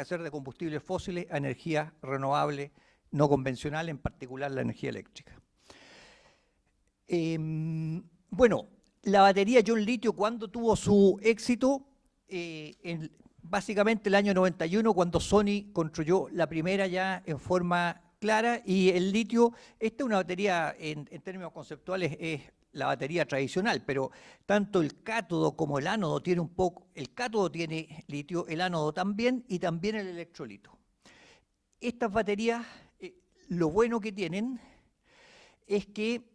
que hacer de combustibles fósiles a energías renovables no convencionales, en particular la energía eléctrica. Bueno, la batería ion litio, ¿cuándo tuvo su éxito? Básicamente el año 91, cuando Sony construyó la primera ya en forma clara, y el litio, esta es una batería, en términos conceptuales, es la batería tradicional, pero tanto el cátodo como el ánodo tiene un poco, el cátodo tiene litio, el ánodo también, y también el electrolito. Estas baterías, lo bueno que tienen es que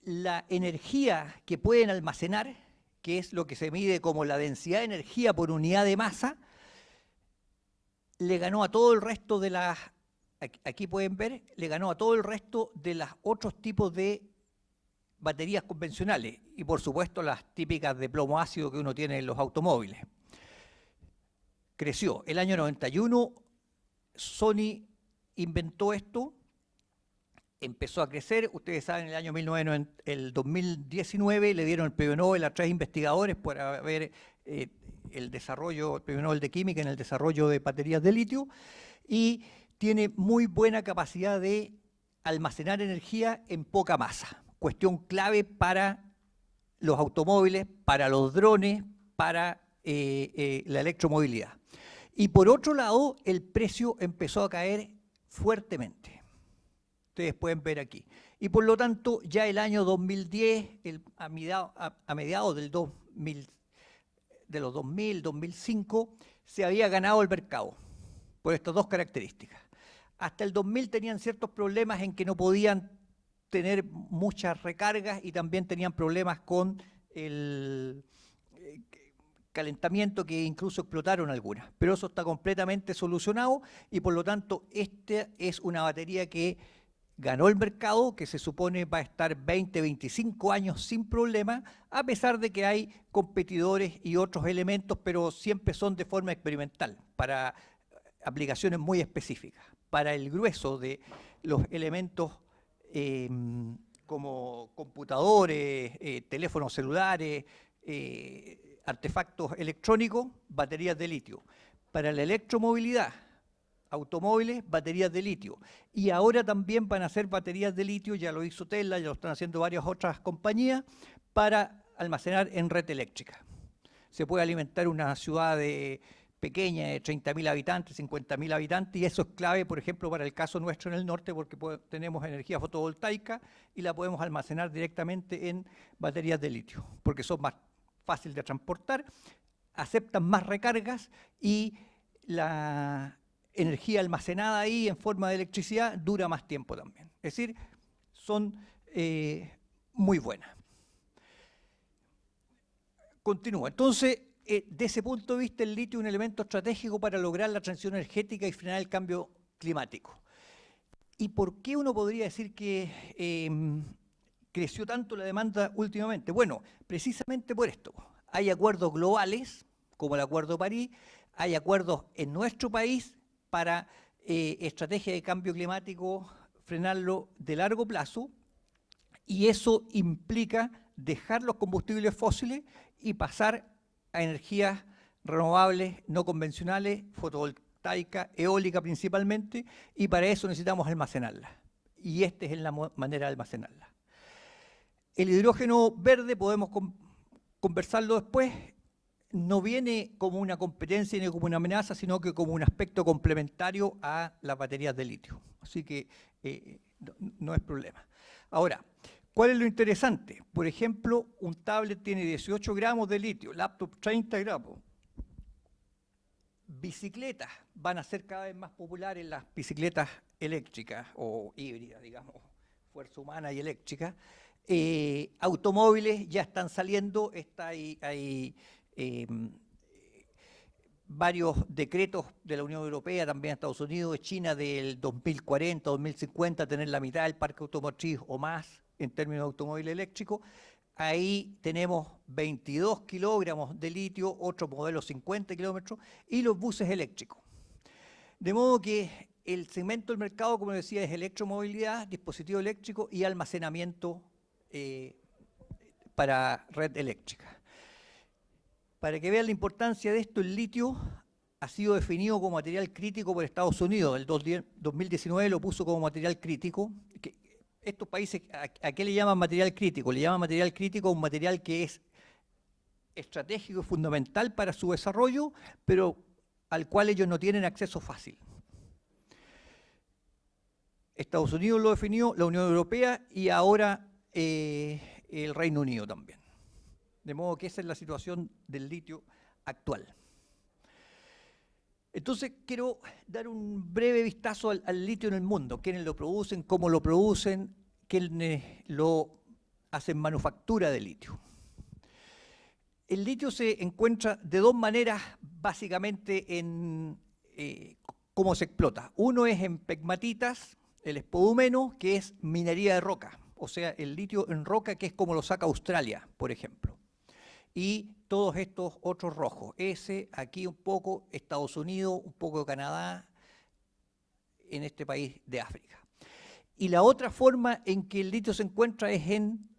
la energía que pueden almacenar, que es lo que se mide como la densidad de energía por unidad de masa, le ganó a todo el resto de las, aquí pueden ver, le ganó a todo el resto de los otros tipos de baterías convencionales, y por supuesto las típicas de plomo ácido que uno tiene en los automóviles. Creció. El año 91 Sony inventó esto, empezó a crecer. Ustedes saben, el 2019 le dieron el premio Nobel a 3 investigadores por haber el premio Nobel de Química en el desarrollo de baterías de litio, y tiene muy buena capacidad de almacenar energía en poca masa. Cuestión clave para los automóviles, para los drones, para la electromovilidad. Y por otro lado, el precio empezó a caer fuertemente. Ustedes pueden ver aquí. Y por lo tanto, ya el año 2010, a mediados del 2000, de los 2000, 2005, se había ganado el mercado por estas dos características. Hasta el 2000 tenían ciertos problemas en que no podían tener muchas recargas, y también tenían problemas con el calentamiento, que incluso explotaron algunas. Pero eso está completamente solucionado, y por lo tanto esta es una batería que ganó el mercado, que se supone va a estar 20, 25 años sin problema, a pesar de que hay competidores y otros elementos, pero siempre son de forma experimental, para aplicaciones muy específicas. Para el grueso de los elementos como computadores, teléfonos celulares, artefactos electrónicos, baterías de litio. Para la electromovilidad, automóviles, baterías de litio. Y ahora también van a hacer baterías de litio, ya lo hizo Tesla, ya lo están haciendo varias otras compañías, para almacenar en red eléctrica. Se puede alimentar una ciudad pequeña de 30.000 habitantes, 50.000 habitantes, y eso es clave, por ejemplo, para el caso nuestro en el norte, porque tenemos energía fotovoltaica y la podemos almacenar directamente en baterías de litio, porque son más fáciles de transportar, aceptan más recargas, y la energía almacenada ahí en forma de electricidad dura más tiempo también. Es decir, son muy buenas. Continúa. Entonces, de ese punto de vista, el litio es un elemento estratégico para lograr la transición energética y frenar el cambio climático. ¿Y por qué uno podría decir que creció tanto la demanda últimamente? Bueno, precisamente por esto. Hay acuerdos globales, como el Acuerdo de París, hay acuerdos en nuestro país para estrategia de cambio climático, frenarlo de largo plazo, y eso implica dejar los combustibles fósiles y pasar a energías renovables no convencionales, fotovoltaica, eólica principalmente, y para eso necesitamos almacenarla. Y esta es la manera de almacenarla. El hidrógeno verde, podemos conversarlo después, no viene como una competencia ni como una amenaza, sino que como un aspecto complementario a las baterías de litio. Así que no es problema. Ahora, ¿cuál es lo interesante? Por ejemplo, un tablet tiene 18 gramos de litio, laptop 30 gramos. Bicicletas van a ser cada vez más populares, las bicicletas eléctricas o híbridas, digamos, fuerza humana y eléctrica. Automóviles ya están saliendo, hay varios decretos de la Unión Europea, también Estados Unidos, de China, del 2040, 2050, tener la mitad del parque automotriz o más en términos de automóvil eléctrico. Ahí tenemos 22 kilogramos de litio, otro modelo 50 kilómetros, y los buses eléctricos. De modo que el segmento del mercado, como decía, es electromovilidad, dispositivo eléctrico y almacenamiento para red eléctrica. Para que vean la importancia de esto, el litio ha sido definido como material crítico por Estados Unidos. El 2019 lo puso como material crítico. Estos países, ¿a qué le llaman material crítico? Le llaman material crítico a un material que es estratégico y fundamental para su desarrollo, pero al cual ellos no tienen acceso fácil. Estados Unidos lo definió, la Unión Europea y ahora el Reino Unido también. De modo que esa es la situación del litio actual. Entonces quiero dar un breve vistazo al litio en el mundo, quiénes lo producen, cómo lo producen, quiénes lo hacen manufactura de litio. El litio se encuentra de dos maneras básicamente en cómo se explota. Uno es en pegmatitas, el espodumeno, que es minería de roca, o sea, el litio en roca, que es como lo saca Australia, por ejemplo. Y todos estos otros rojos, ese, aquí un poco, Estados Unidos, un poco de Canadá, en este país de África. Y la otra forma en que el litio se encuentra es en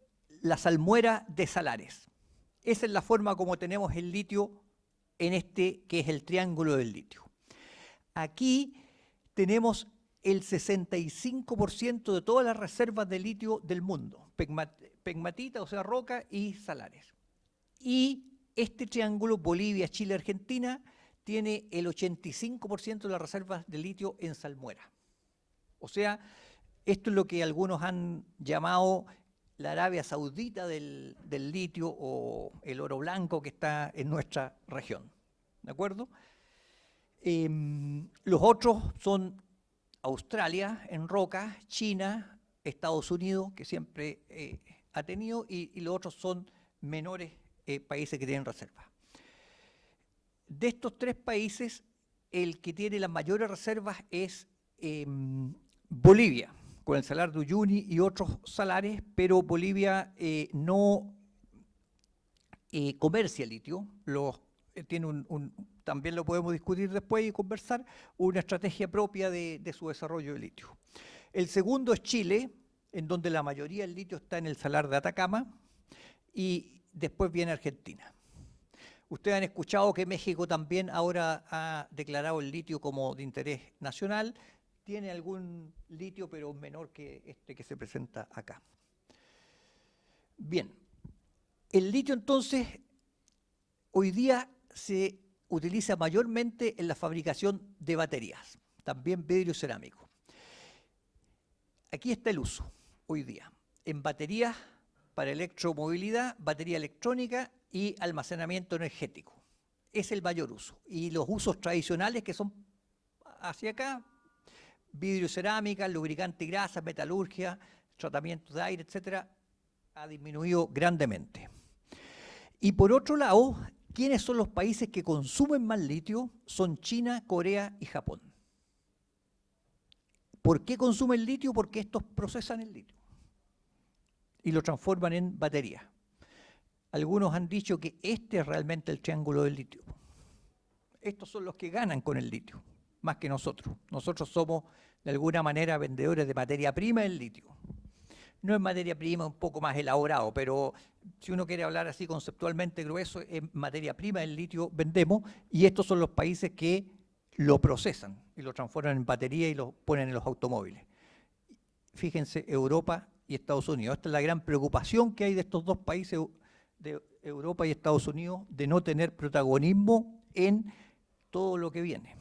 la salmuera de salares. Esa es la forma como tenemos el litio en este, que es el triángulo del litio. Aquí tenemos el 65% de todas las reservas de litio del mundo, pegmatita, o sea, roca, y salares. Y este triángulo, Bolivia, Chile, Argentina, tiene el 85% de las reservas de litio en salmuera. O sea, esto es lo que algunos han llamado la Arabia Saudita del litio o el oro blanco que está en nuestra región. ¿De acuerdo? Los otros son Australia en roca, China, Estados Unidos, que siempre ha tenido, y los otros son menores países que tienen reservas. De estos tres países, el que tiene las mayores reservas es Bolivia, con el salar de Uyuni y otros salares, pero Bolivia no comercia litio, tiene también lo podemos discutir después y conversar, una estrategia propia de su desarrollo de litio. El segundo es Chile, en donde la mayoría del litio está en el salar de Atacama, y después viene Argentina. Ustedes han escuchado que México también ahora ha declarado el litio como de interés nacional. Tiene algún litio, pero menor que este que se presenta acá. Bien, el litio entonces hoy día se utiliza mayormente en la fabricación de baterías, también vidrio cerámico. Aquí está el uso hoy día, en baterías para electromovilidad, batería electrónica y almacenamiento energético. Es el mayor uso. Y los usos tradicionales que son hacia acá, vidrio cerámica, lubricante y grasa, metalurgia, tratamiento de aire, etcétera, ha disminuido grandemente. Y por otro lado, ¿quiénes son los países que consumen más litio? Son China, Corea y Japón. ¿Por qué consumen litio? Porque estos procesan el litio y lo transforman en batería. Algunos han dicho que este es realmente el triángulo del litio. Estos son los que ganan con el litio, más que nosotros. Nosotros somos, de alguna manera, vendedores de materia prima del litio. No es materia prima, un poco más elaborado, pero si uno quiere hablar así conceptualmente grueso, es materia prima del litio vendemos, y estos son los países que lo procesan y lo transforman en batería y lo ponen en los automóviles. Fíjense, Europa y Estados Unidos. Esta es la gran preocupación que hay de estos dos países de Europa y Estados Unidos, de no tener protagonismo en todo lo que viene.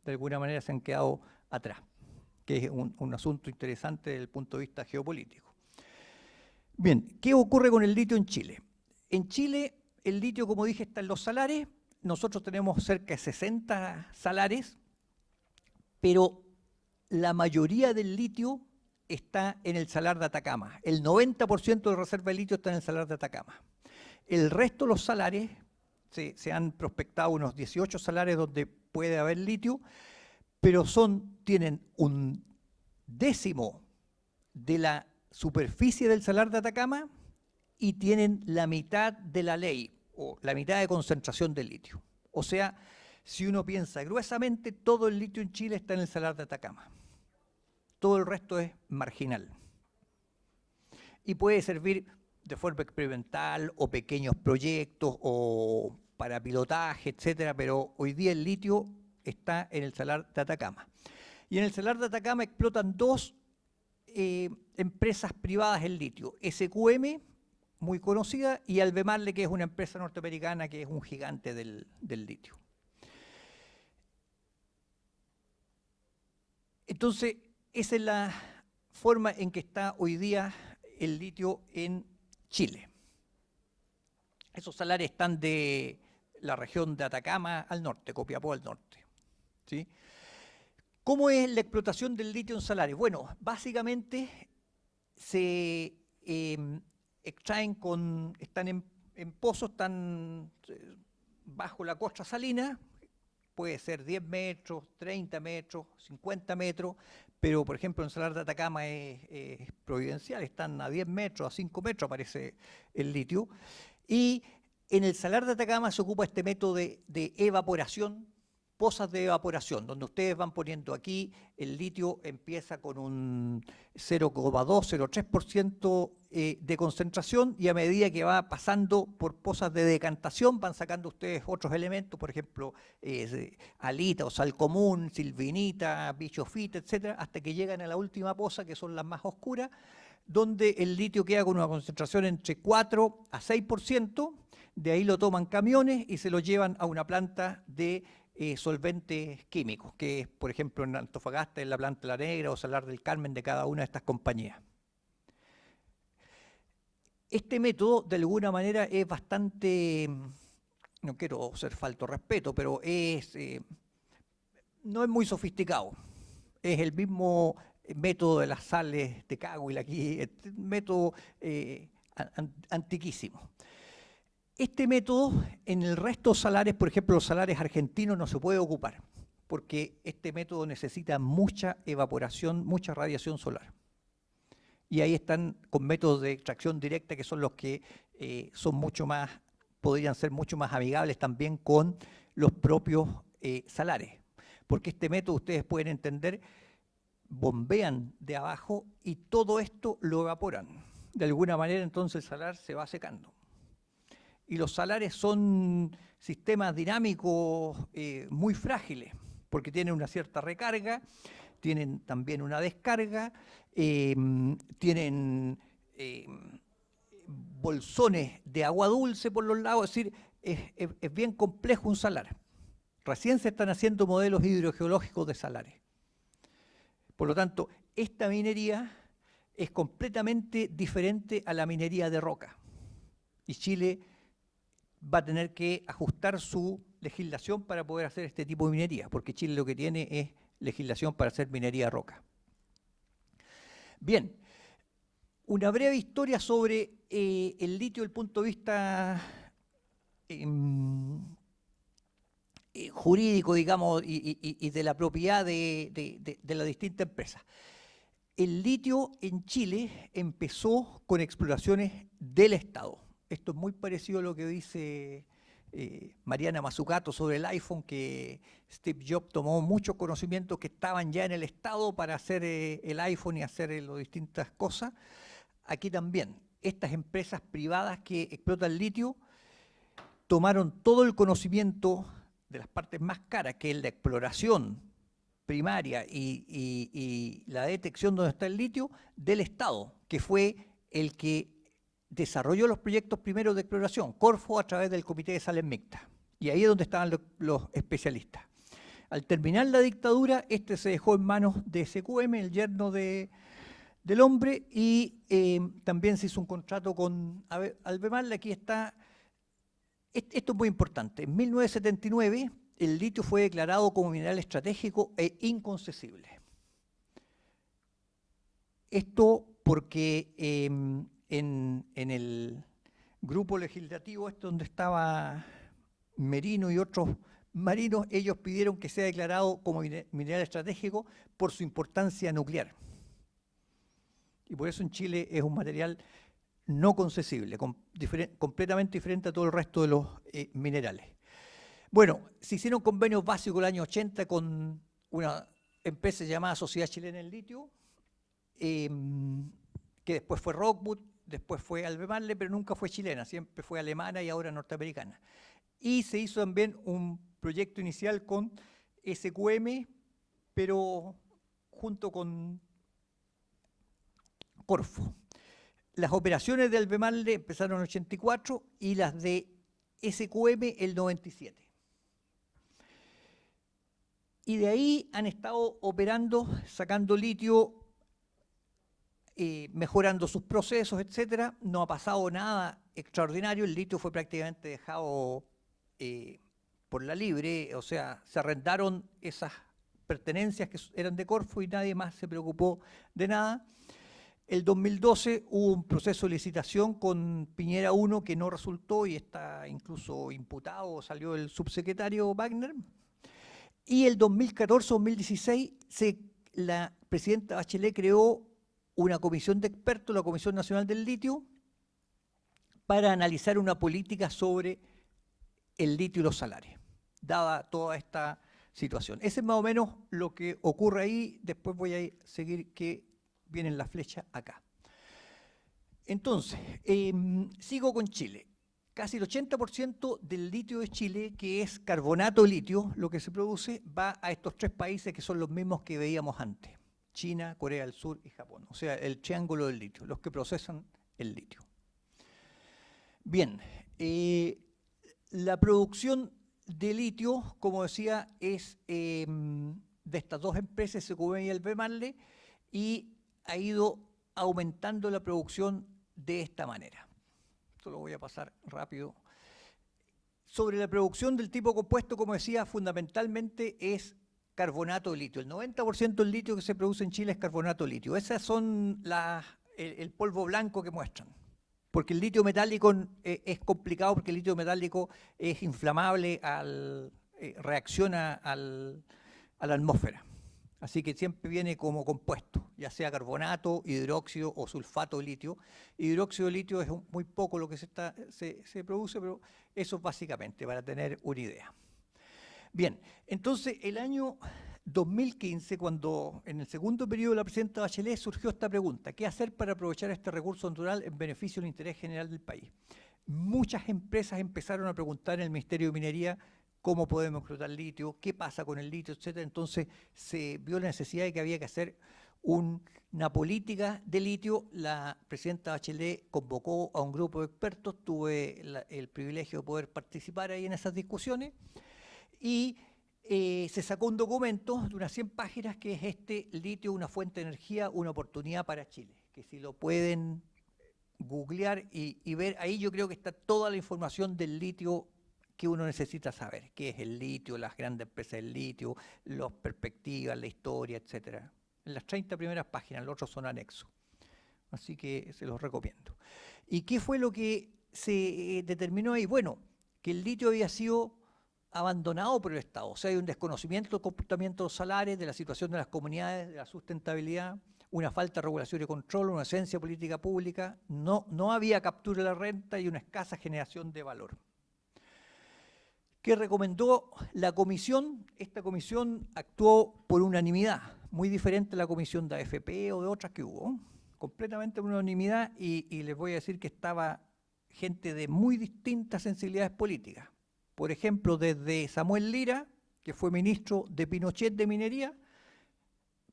De alguna manera se han quedado atrás, que es un asunto interesante desde el punto de vista geopolítico. Bien, ¿qué ocurre con el litio en Chile? En Chile, el litio, como dije, está en los salares. Nosotros tenemos cerca de 60 salares, pero la mayoría del litio está en el salar de Atacama. El 90% de reserva de litio está en el salar de Atacama. El resto de los salares, se han prospectado unos 18 salares donde puede haber litio, pero tienen un décimo de la superficie del salar de Atacama y tienen la mitad de la ley, o la mitad de concentración del litio. O sea, si uno piensa gruesamente, todo el litio en Chile está en el salar de Atacama. Todo el resto es marginal. Y puede servir de forma experimental o pequeños proyectos o para pilotaje, etcétera, pero hoy día el litio está en el Salar de Atacama. Y en el Salar de Atacama explotan dos empresas privadas el litio, SQM, muy conocida, y Albemarle, que es una empresa norteamericana que es un gigante del litio. Entonces, esa es la forma en que está hoy día el litio en Chile. Esos salares están de la región de Atacama al norte, Copiapó al norte, ¿sí? ¿Cómo es la explotación del litio en salares? Bueno, básicamente se extraen están en pozos, están bajo la costra salina, puede ser 10 metros, 30 metros, 50 metros, pero por ejemplo en Salar de Atacama es providencial, están a 10 metros, a 5 metros aparece el litio. Y en el Salar de Atacama se ocupa este método de evaporación, pozas de evaporación, donde ustedes van poniendo aquí, el litio empieza con un 0,2-0,3% de concentración, y a medida que va pasando por pozas de decantación van sacando ustedes otros elementos, por ejemplo, halita o sal común, silvinita, bichofita, etcétera, hasta que llegan a la última poza, que son las más oscuras, donde el litio queda con una concentración entre 4 a 6%, de ahí lo toman camiones y se lo llevan a una planta de solventes químicos, que es, por ejemplo, en Antofagasta, en la planta La Negra o Salar del Carmen, de cada una de estas compañías. Este método, de alguna manera, es bastante, no quiero ser falto de respeto, pero no es muy sofisticado. Es el mismo método de las sales de Cahuil aquí, método antiquísimo. Este método en el resto de salares, por ejemplo los salares argentinos, no se puede ocupar, porque este método necesita mucha evaporación, mucha radiación solar. Y ahí están con métodos de extracción directa, que son los que son mucho más, podrían ser mucho más amigables también con los propios salares. Porque este método, ustedes pueden entender, bombean de abajo y todo esto lo evaporan. De alguna manera entonces el salar se va secando. Y los salares son sistemas dinámicos muy frágiles, porque tienen una cierta recarga, tienen también una descarga, tienen bolsones de agua dulce por los lados, es decir, es bien complejo un salar. Recién se están haciendo modelos hidrogeológicos de salares. Por lo tanto, esta minería es completamente diferente a la minería de roca. Y Chile va a tener que ajustar su legislación para poder hacer este tipo de minería, porque Chile lo que tiene es legislación para hacer minería de roca. Bien, una breve historia sobre el litio desde el punto de vista jurídico, digamos, y de la propiedad de las distintas empresas. El litio en Chile empezó con exploraciones del Estado. Esto es muy parecido a lo que dice Mariana Mazzucato sobre el iPhone, que Steve Jobs tomó muchos conocimientos que estaban ya en el Estado para hacer el iPhone y hacer las distintas cosas. Aquí también, estas empresas privadas que explotan litio tomaron todo el conocimiento de las partes más caras, que es la exploración primaria y la detección donde está el litio, del Estado, que fue el que desarrolló los proyectos primeros de exploración, Corfo, a través del Comité de Sales Mixtas. Y ahí es donde estaban los especialistas. Al terminar la dictadura, se dejó en manos de SQM, el yerno del hombre, y también se hizo un contrato con Albemarle. Aquí está. Esto es muy importante. En 1979, el litio fue declarado como mineral estratégico e inconcesible. Esto porque en el grupo legislativo, donde estaba Merino y otros marinos, ellos pidieron que sea declarado como mineral estratégico por su importancia nuclear. Y por eso en Chile es un material no concesible, completamente diferente a todo el resto de los minerales. Bueno, se hicieron convenios básicos el año 80 con una empresa llamada Sociedad Chilena del Litio, que después fue Rockwood, después fue Albemarle, pero nunca fue chilena, siempre fue alemana y ahora norteamericana. y se hizo también un proyecto inicial con SQM, pero junto con Corfo. Las operaciones de Albemarle empezaron en el 84 y las de SQM el 97. Y de ahí han estado operando, sacando litio, mejorando sus procesos, etcétera. No ha pasado nada extraordinario, el litio fue prácticamente dejado por la libre, o sea, se arrendaron esas pertenencias que eran de Corfo y nadie más se preocupó de nada. El 2012 hubo un proceso de licitación con Piñera 1 que no resultó y está incluso imputado, salió el subsecretario Wagner. Y el 2014-2016 la presidenta Bachelet creó una comisión de expertos, la Comisión Nacional del Litio, para analizar una política sobre el litio y los salares, dada toda esta situación. Ese es más o menos lo que ocurre ahí, después voy a seguir que vienen las flechas acá. Entonces, sigo con Chile. Casi el 80% del litio de Chile, que es carbonato de litio, lo que se produce, va a estos tres países que son los mismos que veíamos antes. China, Corea del Sur y Japón. O sea, el triángulo del litio, los que procesan el litio. Bien, la producción de litio, como decía, es de estas dos empresas, SQM y Albemarle, y ha ido aumentando la producción de esta manera. Esto lo voy a pasar rápido. Sobre la producción del tipo compuesto, como decía, fundamentalmente es carbonato de litio. El 90% del litio que se produce en Chile es carbonato de litio. Esas son el polvo blanco que muestran. Porque el litio metálico es complicado, porque el litio metálico es inflamable, reacciona a la atmósfera. Así que siempre viene como compuesto, ya sea carbonato, hidróxido o sulfato de litio. Hidróxido de litio es muy poco lo que se produce, pero eso básicamente, para tener una idea. Bien, entonces el año 2015, cuando en el segundo periodo de la presidenta Bachelet surgió esta pregunta: ¿qué hacer para aprovechar este recurso natural en beneficio del interés general del país? Muchas empresas empezaron a preguntar en el Ministerio de Minería cómo podemos explotar litio, qué pasa con el litio, etcétera. Entonces se vio la necesidad de que había que hacer una política de litio. La presidenta Bachelet convocó a un grupo de expertos, tuve el privilegio de poder participar ahí en esas discusiones, y se sacó un documento de unas 100 páginas que es litio, una fuente de energía, una oportunidad para Chile, que si lo pueden googlear y ver, ahí yo creo que está toda la información del litio que uno necesita saber, qué es el litio, las grandes empresas del litio, las perspectivas, la historia, etcétera. En las 30 primeras páginas, los otros son anexos. Así que se los recomiendo. ¿Y qué fue lo que se determinó ahí? Bueno, que el litio había sido abandonado por el Estado. O sea, hay un desconocimiento del comportamiento de los salarios, de la situación de las comunidades, de la sustentabilidad, una falta de regulación y control, una ausencia de política pública, no había captura de la renta y una escasa generación de valor. ¿Qué recomendó la comisión? Esta comisión actuó por unanimidad, muy diferente a la comisión de AFP o de otras que hubo, completamente por unanimidad, y les voy a decir que estaba gente de muy distintas sensibilidades políticas. Por ejemplo, desde Samuel Lira, que fue ministro de Pinochet de Minería.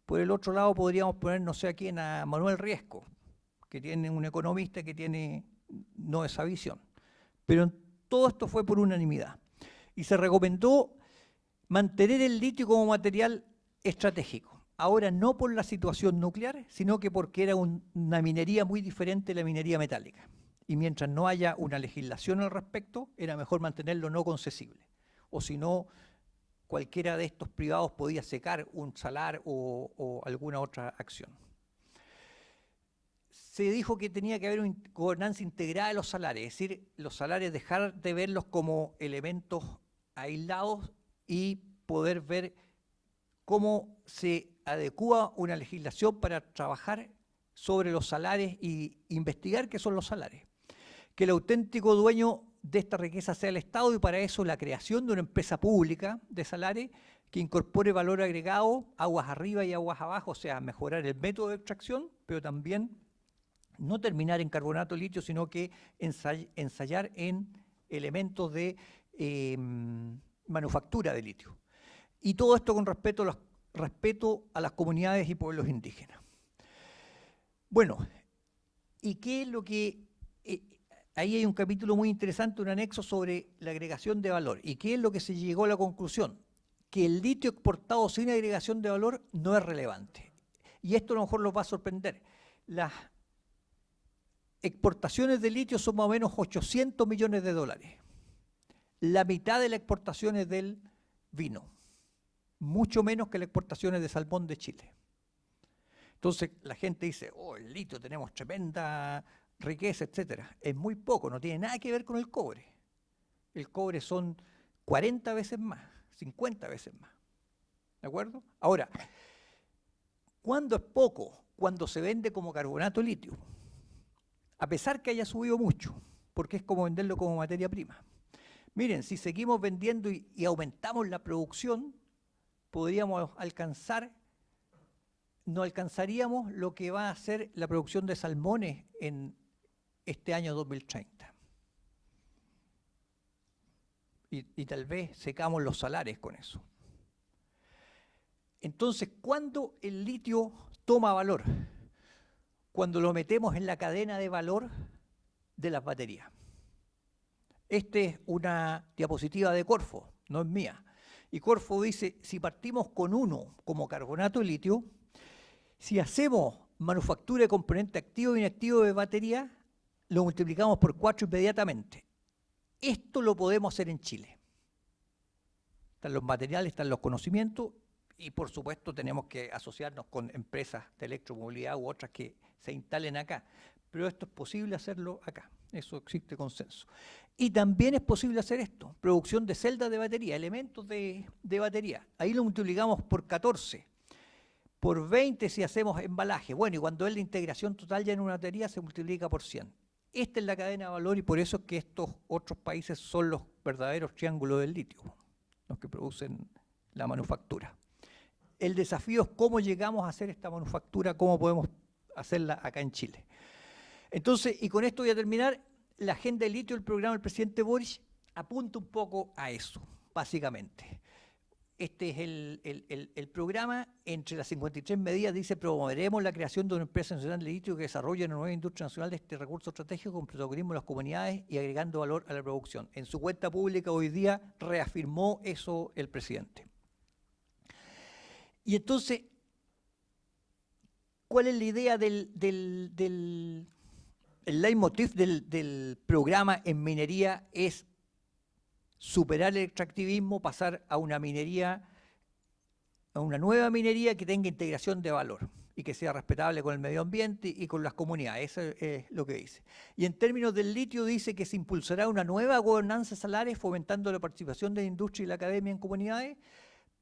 Por el otro lado podríamos poner, no sé a quién, a Manuel Riesco, que tiene un economista que tiene no esa visión. Pero todo esto fue por unanimidad. Y se recomendó mantener el litio como material estratégico. Ahora no por la situación nuclear, sino que porque era una minería muy diferente de la minería metálica. Y mientras no haya una legislación al respecto, era mejor mantenerlo no concesible. O si no, cualquiera de estos privados podía secar un salar o alguna otra acción. Se dijo que tenía que haber una gobernanza integrada de los salares, es decir, los salares dejar de verlos como elementos aislados y poder ver cómo se adecúa una legislación para trabajar sobre los salares y investigar qué son los salares. Que el auténtico dueño de esta riqueza sea el Estado, y para eso la creación de una empresa pública de salares que incorpore valor agregado, aguas arriba y aguas abajo, o sea, mejorar el método de extracción, pero también no terminar en carbonato de litio, sino que ensayar en elementos de manufactura de litio. Y todo esto con respeto a las comunidades y pueblos indígenas. Bueno, ¿y qué es lo que...? Ahí hay un capítulo muy interesante, un anexo sobre la agregación de valor. ¿Y qué es lo que se llegó a la conclusión? Que el litio exportado sin agregación de valor no es relevante. Y esto a lo mejor los va a sorprender. Las exportaciones de litio son más o menos 800 millones de dólares. La mitad de las exportaciones del vino. Mucho menos que las exportaciones de salmón de Chile. Entonces la gente dice, oh, el litio, tenemos tremenda riqueza, etcétera. Es muy poco, no tiene nada que ver con el cobre. El cobre son 40 veces más, 50 veces más. ¿De acuerdo? Ahora, ¿cuándo es poco? Cuando se vende como carbonato de litio. A pesar que haya subido mucho, porque es como venderlo como materia prima. Miren, si seguimos vendiendo y aumentamos la producción, podríamos no alcanzaríamos lo que va a ser la producción de salmones en este año 2030. Y tal vez secamos los salares con eso. Entonces, ¿cuándo el litio toma valor? Cuando lo metemos en la cadena de valor de las baterías. Esta es una diapositiva de Corfo, no es mía. Y Corfo dice, si partimos con 1 como carbonato de litio, si hacemos manufactura de componente activo e inactivo de batería, lo multiplicamos por 4 inmediatamente. Esto lo podemos hacer en Chile. Están los materiales, están los conocimientos y por supuesto tenemos que asociarnos con empresas de electromovilidad u otras que se instalen acá. Pero esto es posible hacerlo acá, eso existe consenso. Y también es posible hacer esto, producción de celdas de batería, elementos de batería. Ahí lo multiplicamos por 14, por 20 si hacemos embalaje. Bueno, y cuando es la integración total ya en una batería se multiplica por 100. Esta es la cadena de valor y por eso es que estos otros países son los verdaderos triángulos del litio, los que producen la manufactura. El desafío es cómo llegamos a hacer esta manufactura, cómo podemos hacerla acá en Chile. Entonces, y con esto voy a terminar, la agenda de litio del programa del presidente Boric apunta un poco a eso, básicamente. Este es el programa. Entre las 53 medidas dice: promoveremos la creación de una empresa nacional de litio que desarrolle una nueva industria nacional de este recurso estratégico con protagonismo en las comunidades y agregando valor a la producción. En su cuenta pública hoy día reafirmó eso el presidente. Y entonces, ¿cuál es la idea el leitmotiv del programa en minería? Es superar el extractivismo, pasar a una minería, a una nueva minería que tenga integración de valor y que sea respetable con el medio ambiente y con las comunidades. Eso es lo que dice. Y en términos del litio dice que se impulsará una nueva gobernanza salaria fomentando la participación de la industria y la academia en comunidades,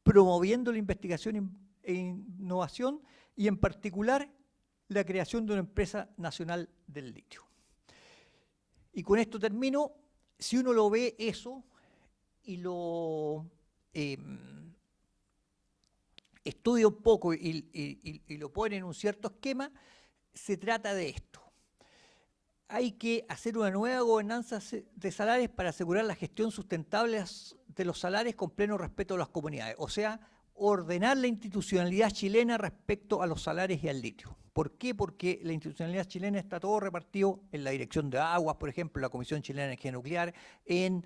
promoviendo la investigación e innovación y en particular la creación de una empresa nacional del litio. Y con esto termino. Si uno lo ve eso y lo estudia un poco y lo pone en un cierto esquema, se trata de esto. Hay que hacer una nueva gobernanza de salarios para asegurar la gestión sustentable de los salarios con pleno respeto a las comunidades. O sea, ordenar la institucionalidad chilena respecto a los salarios y al litio. ¿Por qué? Porque la institucionalidad chilena está todo repartido en la Dirección de Aguas, por ejemplo, la Comisión Chilena de Energía Nuclear, en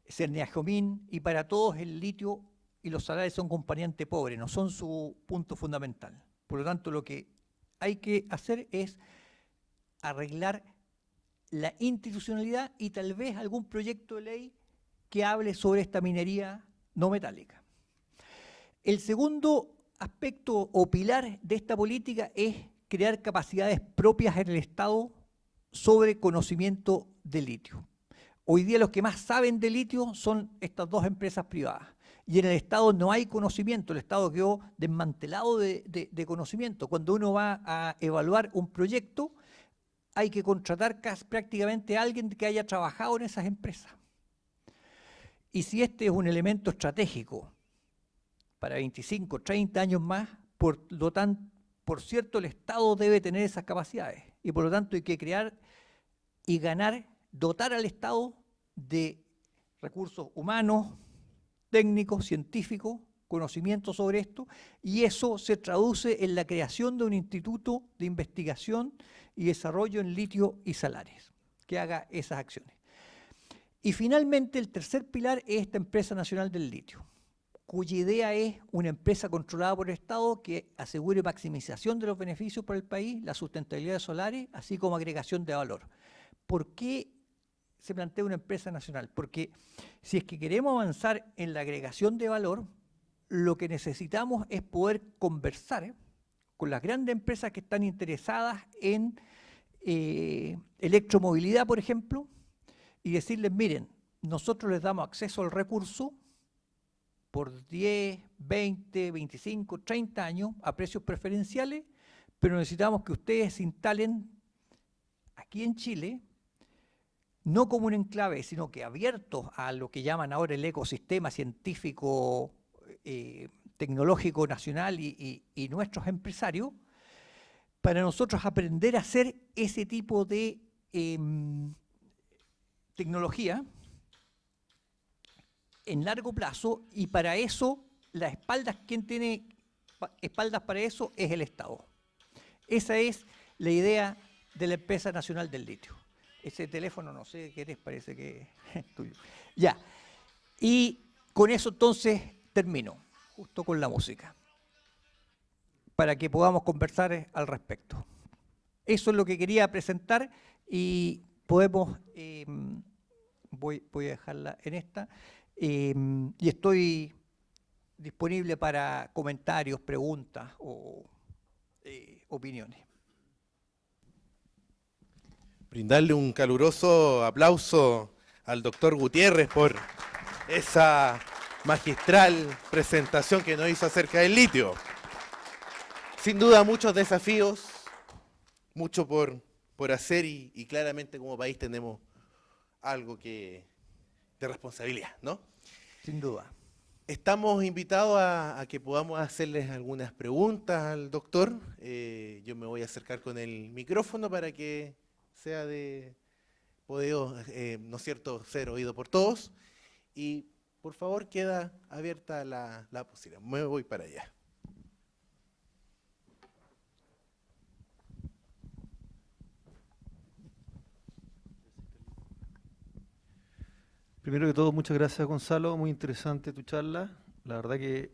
Cerniajomín, y para todos el litio y los salarios son componente pobre, no son su punto fundamental. Por lo tanto, lo que hay que hacer es arreglar la institucionalidad y tal vez algún proyecto de ley que hable sobre esta minería no metálica. El segundo aspecto o pilar de esta política es crear capacidades propias en el Estado sobre conocimiento de litio. Hoy día los que más saben de litio son estas dos empresas privadas. Y en el Estado no hay conocimiento, el Estado quedó desmantelado de conocimiento. Cuando uno va a evaluar un proyecto, hay que contratar prácticamente a alguien que haya trabajado en esas empresas. Y si este es un elemento estratégico para 25, 30 años más, por cierto, el Estado debe tener esas capacidades. Y por lo tanto hay que crear y ganar, dotar al Estado de recursos humanos, técnicos, científicos, conocimiento sobre esto, y eso se traduce en la creación de un instituto de investigación y desarrollo en litio y salares, que haga esas acciones. Y finalmente, el tercer pilar es esta empresa nacional del litio, cuya idea es una empresa controlada por el Estado que asegure maximización de los beneficios para el país, la sustentabilidad de solares, así como agregación de valor. ¿Por qué se plantea una empresa nacional? Porque si es que queremos avanzar en la agregación de valor, lo que necesitamos es poder conversar con las grandes empresas que están interesadas en electromovilidad, por ejemplo, y decirles, miren, nosotros les damos acceso al recurso por 10, 20, 25, 30 años a precios preferenciales, pero necesitamos que ustedes se instalen aquí en Chile, no como un enclave, sino que abiertos a lo que llaman ahora el ecosistema científico, tecnológico nacional y nuestros empresarios, para nosotros aprender a hacer ese tipo de tecnología en largo plazo, y para eso, las espaldas, quien tiene espaldas para eso es el Estado. Esa es la idea de la empresa nacional del litio. Ese teléfono, no sé qué eres, parece que es tuyo. Ya, y con eso entonces termino, justo con la música, para que podamos conversar al respecto. Eso es lo que quería presentar y podemos, voy a dejarla en esta, y estoy disponible para comentarios, preguntas o opiniones. Brindarle un caluroso aplauso al doctor Gutiérrez por esa magistral presentación que nos hizo acerca del litio. Sin duda muchos desafíos, mucho por hacer y claramente como país tenemos algo de responsabilidad, ¿no? Sin duda. Estamos invitados a que podamos hacerles algunas preguntas al doctor. Yo me voy a acercar con el micrófono para que sea de poder, ¿no es cierto?, ser oído por todos. Y por favor queda abierta la posibilidad. Me voy para allá. Primero que todo, muchas gracias, Gonzalo, muy interesante tu charla. La verdad que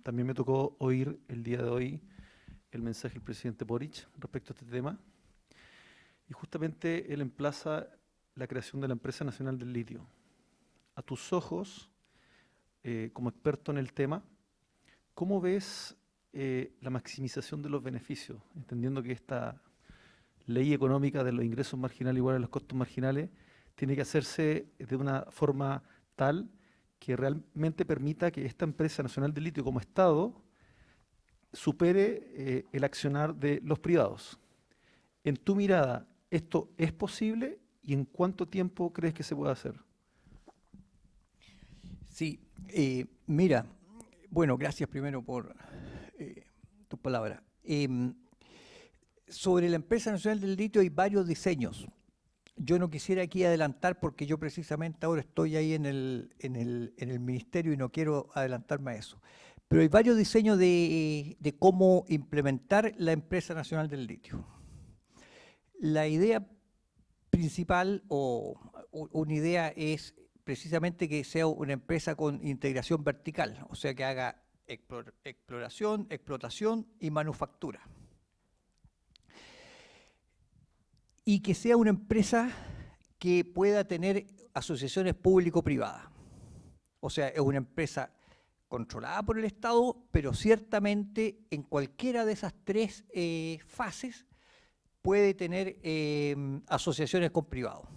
también me tocó oír el día de hoy el mensaje del presidente Boric respecto a este tema. Y justamente él emplaza la creación de la Empresa Nacional del Litio. A tus ojos, como experto en el tema, ¿cómo ves la maximización de los beneficios? Entendiendo que esta ley económica de los ingresos marginales igual a los costos marginales tiene que hacerse de una forma tal que realmente permita que esta Empresa Nacional del Litio como Estado supere el accionar de los privados. En tu mirada, ¿esto es posible y en cuánto tiempo crees que se puede hacer? Sí, mira, bueno, gracias primero por tus palabras. Sobre la Empresa Nacional del Litio hay varios diseños. Yo no quisiera aquí adelantar porque yo precisamente ahora estoy ahí en el ministerio y no quiero adelantarme a eso. Pero hay varios diseños de cómo implementar la Empresa Nacional del Litio. La idea principal o una idea es precisamente que sea una empresa con integración vertical, o sea que haga exploración, explotación y manufactura. Y que sea una empresa que pueda tener asociaciones público-privadas. O sea, es una empresa controlada por el Estado, pero ciertamente en cualquiera de esas tres fases puede tener asociaciones con privados.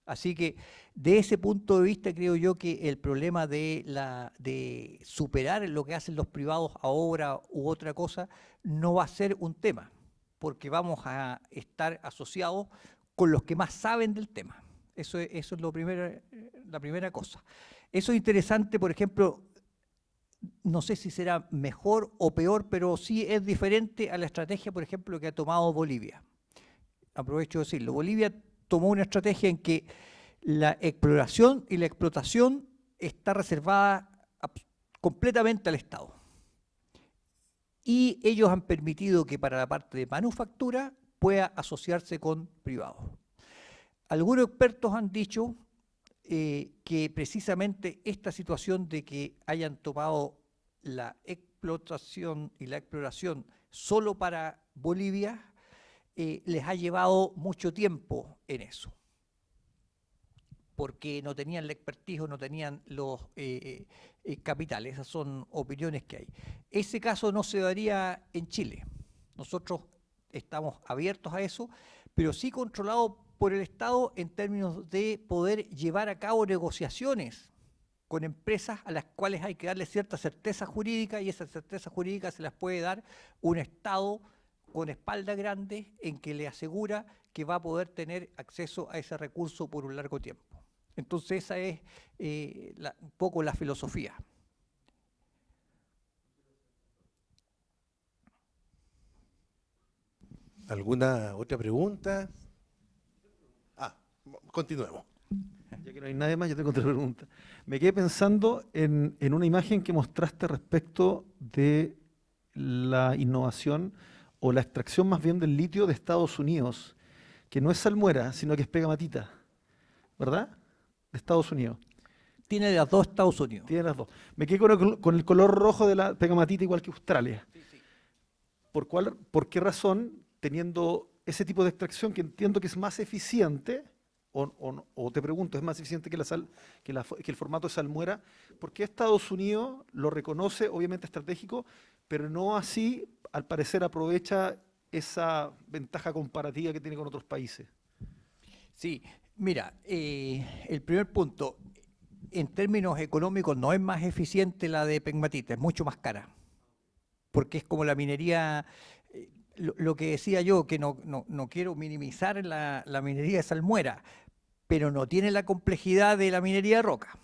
Así que de ese punto de vista creo yo que el problema de superar lo que hacen los privados a obra u otra cosa no va a ser un tema, porque vamos a estar asociados con los que más saben del tema. Eso es la primera cosa. Eso es interesante, por ejemplo, no sé si será mejor o peor, pero sí es diferente a la estrategia, por ejemplo, que ha tomado Bolivia. Aprovecho de decirlo. Bolivia tomó una estrategia en que La exploración y la explotación está reservada completamente al Estado. Y ellos han permitido que para la parte de manufactura pueda asociarse con privados. Algunos expertos han dicho que precisamente esta situación de que hayan tomado la explotación y la exploración solo para Bolivia les ha llevado mucho tiempo en eso, porque no tenían la expertise o no tenían los capitales. Esas son opiniones que hay. Ese caso no se daría en Chile. Nosotros estamos abiertos a eso, pero sí controlado por el Estado en términos de poder llevar a cabo negociaciones con empresas a las cuales hay que darle cierta certeza jurídica, y esa certeza jurídica se las puede dar un Estado con espalda grande en que le asegura que va a poder tener acceso a ese recurso por un largo tiempo. Entonces esa es un poco la filosofía. ¿Alguna otra pregunta? Continuemos. Ya que no hay nadie más, yo tengo otra pregunta. Me quedé pensando en una imagen que mostraste respecto de la innovación o la extracción más bien del litio de Estados Unidos, que no es salmuera, sino que es pegamatita, ¿verdad? De Estados Unidos. Tiene las dos Estados Unidos. Tiene las dos. Me quedé con el color rojo de la pegamatita igual que Australia. Sí, sí. ¿Por qué razón, teniendo ese tipo de extracción que entiendo que es más eficiente, o te pregunto, ¿es más eficiente que el formato de salmuera? ¿Por qué Estados Unidos lo reconoce, obviamente estratégico, pero no así, al parecer, aprovecha esa ventaja comparativa que tiene con otros países? Sí, mira, el primer punto, en términos económicos no es más eficiente la de pegmatita, es mucho más cara, porque es como la minería, lo que decía yo, que no quiero minimizar la minería de salmuera, pero no tiene la complejidad de la minería de roca.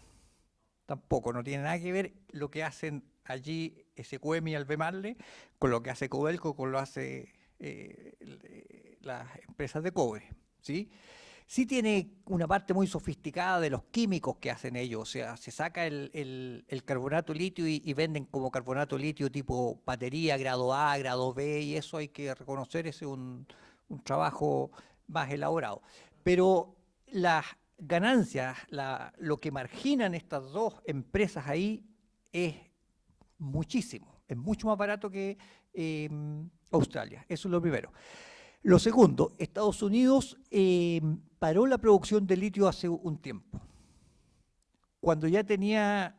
Tampoco, no tiene nada que ver lo que hacen allí SQM y Albemarle con lo que hace Codelco, con lo que hace las empresas de cobre, ¿sí? Sí tiene una parte muy sofisticada de los químicos que hacen ellos, o sea, se saca el carbonato litio y venden como carbonato litio tipo batería, grado A, grado B, y eso hay que reconocer, ese es un trabajo más elaborado. Pero las ganancias, lo que marginan estas dos empresas ahí es muchísimo, es mucho más barato que Australia, eso es lo primero. Lo segundo, Estados Unidos paró la producción de litio hace un tiempo. Cuando ya tenía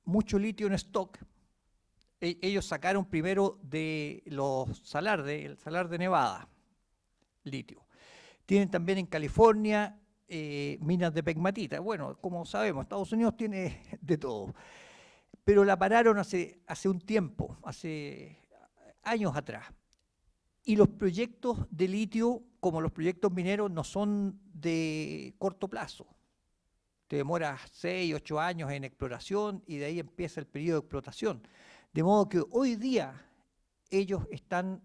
mucho litio en stock, ellos sacaron primero de los salar, el salar de Nevada, litio. Tienen también en California minas de pegmatita. Bueno, como sabemos, Estados Unidos tiene de todo. Pero la pararon hace un tiempo, hace años atrás. Y los proyectos de litio, como los proyectos mineros, no son de corto plazo. Te demoras 6, 8 años en exploración y de ahí empieza el periodo de explotación. De modo que hoy día ellos están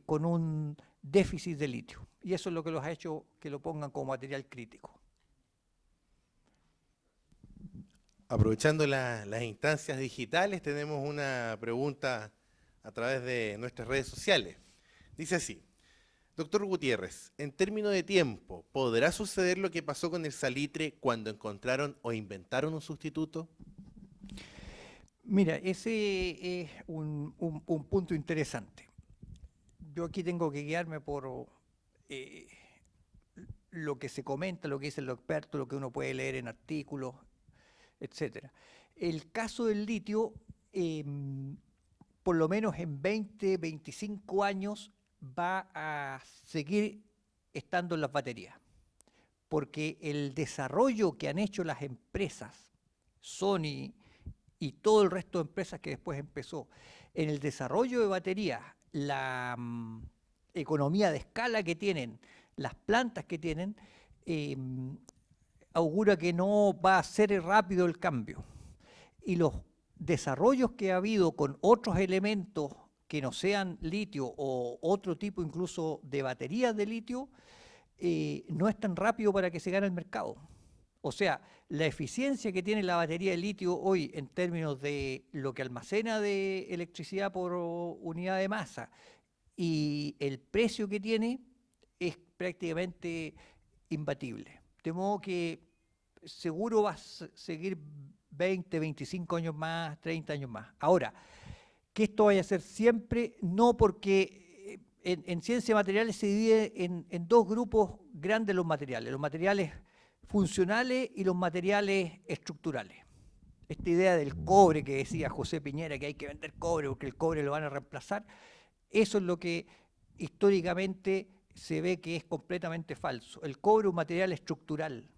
con un déficit de litio. Y eso es lo que los ha hecho que lo pongan como material crítico. Aprovechando las instancias digitales, tenemos una pregunta a través de nuestras redes sociales. Dice así: doctor Gutiérrez, en términos de tiempo, ¿podrá suceder lo que pasó con el salitre cuando encontraron o inventaron un sustituto? Mira, ese es un punto interesante. Yo aquí tengo que guiarme por lo que se comenta, lo que dicen los expertos, lo que uno puede leer en artículos, etcétera. El caso del litio, por lo menos en 20, 25 años, va a seguir estando en las baterías, porque el desarrollo que han hecho las empresas, Sony y todo el resto de empresas que después empezó, en el desarrollo de baterías, la economía de escala que tienen, las plantas que tienen, augura que no va a ser rápido el cambio. Y los desarrollos que ha habido con otros elementos que no sean litio o otro tipo incluso de baterías de litio, no es tan rápido para que se gane el mercado. O sea, la eficiencia que tiene la batería de litio hoy en términos de lo que almacena de electricidad por unidad de masa y el precio que tiene es prácticamente imbatible. De modo que seguro va a seguir 20, 25 años más, 30 años más. Ahora, que esto vaya a ser siempre, no, porque en ciencia de materiales se divide en dos grupos grandes los materiales funcionales y los materiales estructurales. Esta idea del cobre que decía José Piñera, que hay que vender cobre porque el cobre lo van a reemplazar, eso es lo que históricamente se ve que es completamente falso. El cobre es un material estructural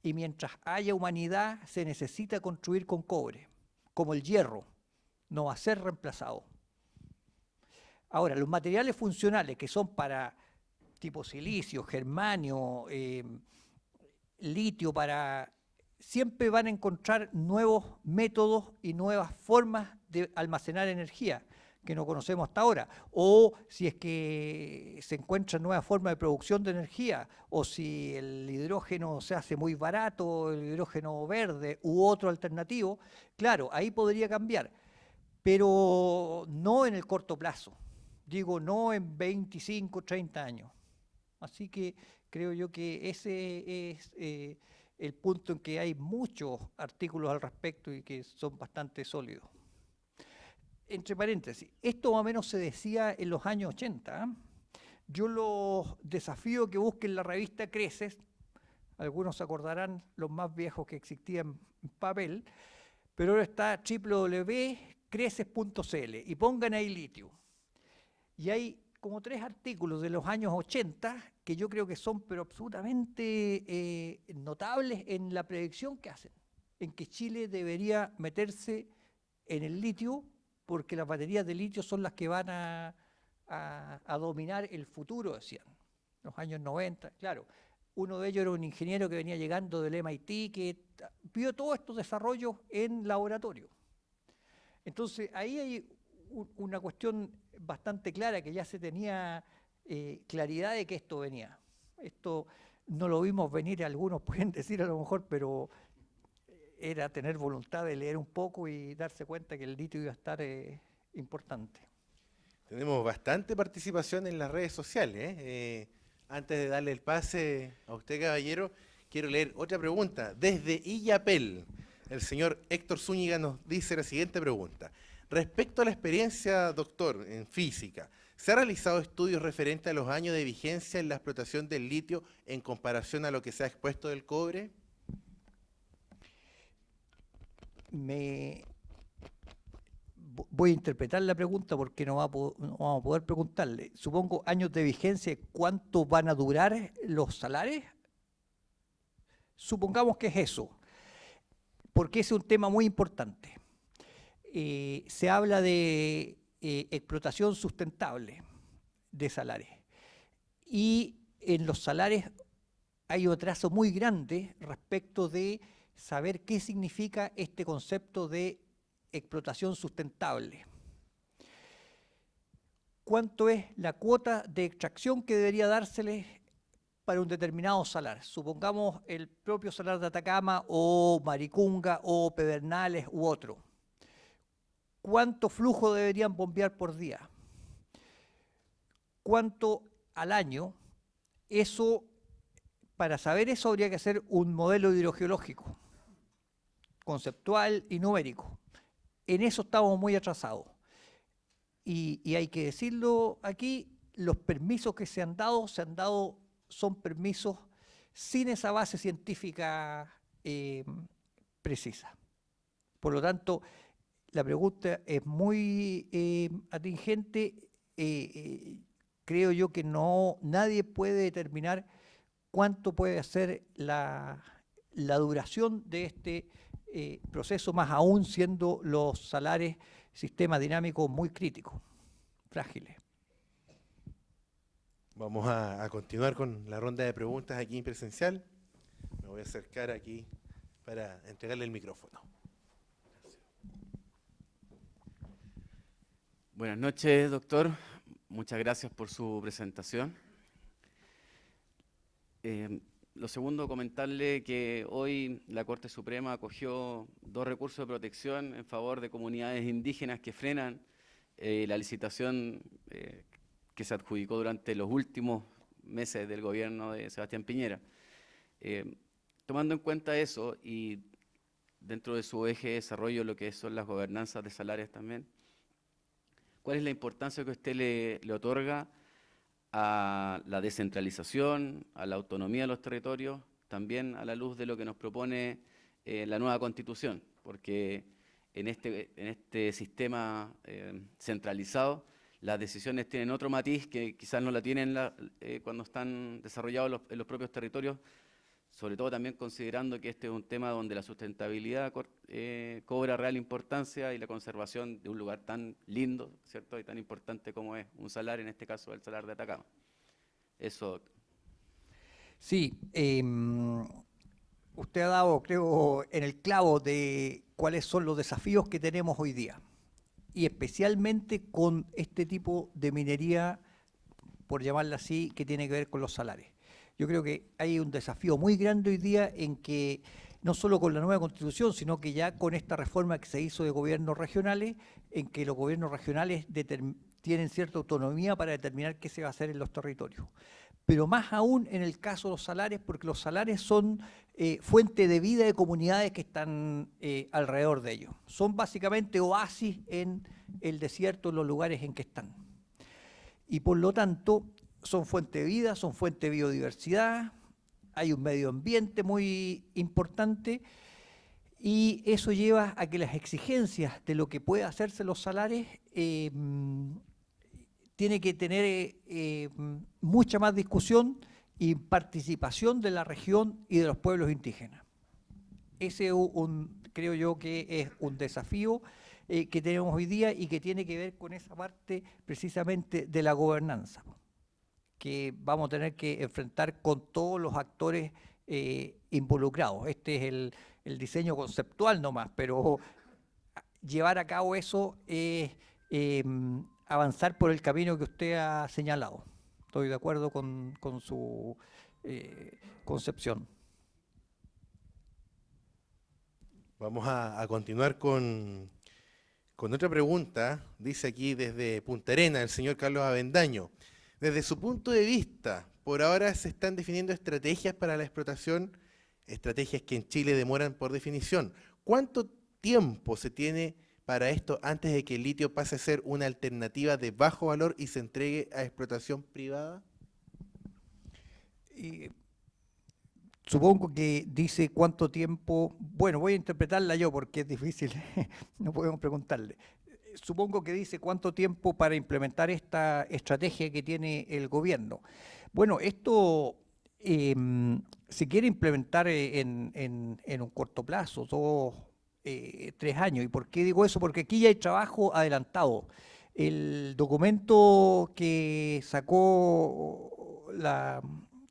y mientras haya humanidad se necesita construir con cobre, como el hierro, no va a ser reemplazado. Ahora, los materiales funcionales que son para tipo silicio, germanio, litio, siempre van a encontrar nuevos métodos y nuevas formas de almacenar energía que no conocemos hasta ahora, o si es que se encuentran nuevas formas de producción de energía, o si el hidrógeno se hace muy barato, el hidrógeno verde u otro alternativo, claro, ahí podría cambiar, pero no en el corto plazo, digo, no en 25, 30 años. Así que creo yo que ese es el punto en que hay muchos artículos al respecto y que son bastante sólidos. Entre paréntesis, esto más o menos se decía en los años 80. Yo los desafío que busquen la revista Creces, algunos se acordarán, los más viejos que existían en papel, pero ahora está www.creces.cl y pongan ahí litio. Y hay como 3 artículos de los años 80 que yo creo que son pero absolutamente notables en la predicción que hacen, en que Chile debería meterse en el litio porque las baterías de litio son las que van a dominar el futuro, decían, los años 90, claro. Uno de ellos era un ingeniero que venía llegando del MIT, que vio todos estos desarrollos en laboratorio. Entonces, ahí hay una cuestión bastante clara, que ya se tenía claridad de que esto venía. Esto no lo vimos venir, algunos pueden decir a lo mejor, pero era tener voluntad de leer un poco y darse cuenta que el litio iba a estar importante. Tenemos bastante participación en las redes sociales. Antes de darle el pase a usted, caballero, quiero leer otra pregunta. Desde Illapel, el señor Héctor Zúñiga nos dice la siguiente pregunta. Respecto a la experiencia, doctor, en física, ¿se han realizado estudios referentes a los años de vigencia en la explotación del litio en comparación a lo que se ha expuesto del cobre? Voy a interpretar la pregunta porque no vamos a poder preguntarle. Supongo años de vigencia, ¿cuánto van a durar los salares? Supongamos que es eso, porque ese es un tema muy importante. Se habla de explotación sustentable de salares. Y en los salares hay un atraso muy grande respecto de saber qué significa este concepto de explotación sustentable. ¿Cuánto es la cuota de extracción que debería dársele para un determinado salar? Supongamos el propio salar de Atacama o Maricunga o Pedernales u otro. ¿Cuánto flujo deberían bombear por día? ¿Cuánto al año? Eso, para saber eso habría que hacer un modelo hidrogeológico, conceptual y numérico. En eso estamos muy atrasados. Y hay que decirlo aquí, los permisos que se han dado son permisos sin esa base científica precisa. Por lo tanto, la pregunta es muy atingente. Creo yo que nadie puede determinar cuánto puede ser la duración de este proceso, más aún siendo los salares sistemas dinámicos muy críticos, frágiles. Vamos a continuar con la ronda de preguntas aquí en presencial. Me voy a acercar aquí para entregarle el micrófono. Buenas noches, doctor. Muchas gracias por su presentación. Lo segundo, comentarle que hoy la Corte Suprema acogió 2 recursos de protección en favor de comunidades indígenas que frenan la licitación que se adjudicó durante los últimos meses del gobierno de Sebastián Piñera. Tomando en cuenta eso y dentro de su eje de desarrollo lo que son las gobernanzas de salarios también, ¿cuál es la importancia que usted le otorga a la descentralización, a la autonomía de los territorios, también a la luz de lo que nos propone la nueva Constitución? Porque en este sistema centralizado, las decisiones tienen otro matiz que quizás no la tienen cuando están desarrollados en los propios territorios, sobre todo también considerando que este es un tema donde la sustentabilidad cobra real importancia y la conservación de un lugar tan lindo, ¿cierto? Y tan importante como es un salar, en este caso el salar de Atacama. Eso. Sí, usted ha dado, creo, en el clavo de cuáles son los desafíos que tenemos hoy día, y especialmente con este tipo de minería, por llamarla así, que tiene que ver con los salares. Yo creo que hay un desafío muy grande hoy día en que, no solo con la nueva Constitución, sino que ya con esta reforma que se hizo de gobiernos regionales, en que los gobiernos regionales tienen cierta autonomía para determinar qué se va a hacer en los territorios. Pero más aún en el caso de los salares, porque los salares son fuente de vida de comunidades que están alrededor de ellos. Son básicamente oasis en el desierto, en los lugares en que están. Y por lo tanto, son fuente de vida, son fuente de biodiversidad, hay un medio ambiente muy importante, y eso lleva a que las exigencias de lo que puede hacerse los salares tiene que tener mucha más discusión y participación de la región y de los pueblos indígenas. Ese creo yo que es un desafío que tenemos hoy día y que tiene que ver con esa parte precisamente de la gobernanza, que vamos a tener que enfrentar con todos los actores involucrados. Este es el diseño conceptual nomás, pero llevar a cabo eso es avanzar por el camino que usted ha señalado. Estoy de acuerdo con su concepción. Vamos a continuar con otra pregunta. Dice aquí desde Punta Arenas el señor Carlos Avendaño. Desde su punto de vista, por ahora se están definiendo estrategias para la explotación, estrategias que en Chile demoran por definición. ¿Cuánto tiempo se tiene para esto antes de que el litio pase a ser una alternativa de bajo valor y se entregue a explotación privada? Supongo que dice cuánto tiempo. Bueno, voy a interpretarla yo porque es difícil, no podemos preguntarle. Supongo que dice cuánto tiempo para implementar esta estrategia que tiene el gobierno. Bueno, esto se quiere implementar en un corto plazo, 3 años. ¿Y por qué digo eso? Porque aquí ya hay trabajo adelantado. El documento que sacó la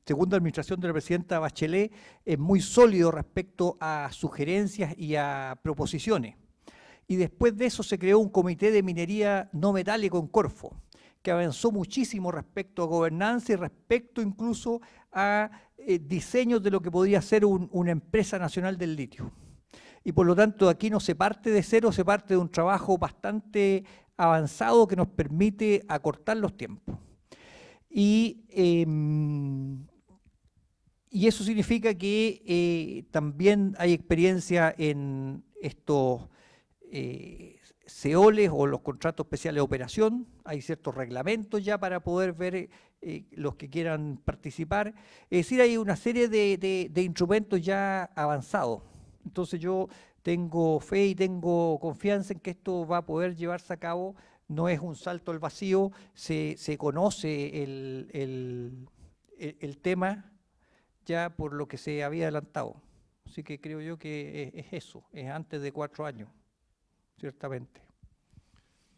segunda administración de la presidenta Bachelet es muy sólido respecto a sugerencias y a proposiciones. Y después de eso se creó un comité de minería no metálico en Corfo, que avanzó muchísimo respecto a gobernanza y respecto incluso a diseños de lo que podría ser una empresa nacional del litio. Y por lo tanto aquí no se parte de cero, se parte de un trabajo bastante avanzado que nos permite acortar los tiempos. Y eso significa que también hay experiencia en estos CEOLES o los contratos especiales de operación. Hay ciertos reglamentos ya para poder ver los que quieran participar. Es decir, hay una serie de instrumentos ya avanzados. Entonces yo tengo fe y tengo confianza en que esto va a poder llevarse a cabo. No es un salto al vacío, se conoce el tema ya por lo que se había adelantado. Así que creo yo que es eso, es antes de 4 años, ciertamente.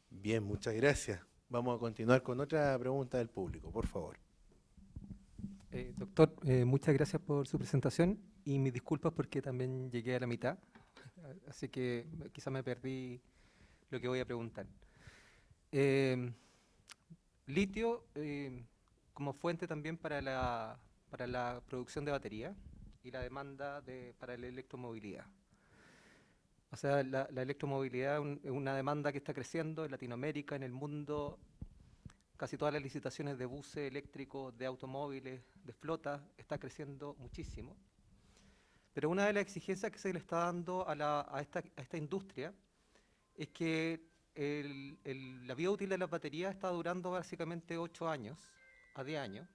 Bien, muchas gracias. Vamos a continuar con otra pregunta del público, por favor. Doctor, muchas gracias por su presentación y mis disculpas porque también llegué a la mitad, así que quizá me perdí lo que voy a preguntar. Litio como fuente también para para la producción de batería y la demanda para la electromovilidad. O sea, la electromovilidad es una demanda que está creciendo en Latinoamérica, en el mundo. Casi todas las licitaciones de buses eléctricos, de automóviles, de flotas, está creciendo muchísimo. Pero una de las exigencias que se le está dando a esta industria es que la vida útil de las baterías está durando básicamente 8 años a 10 años.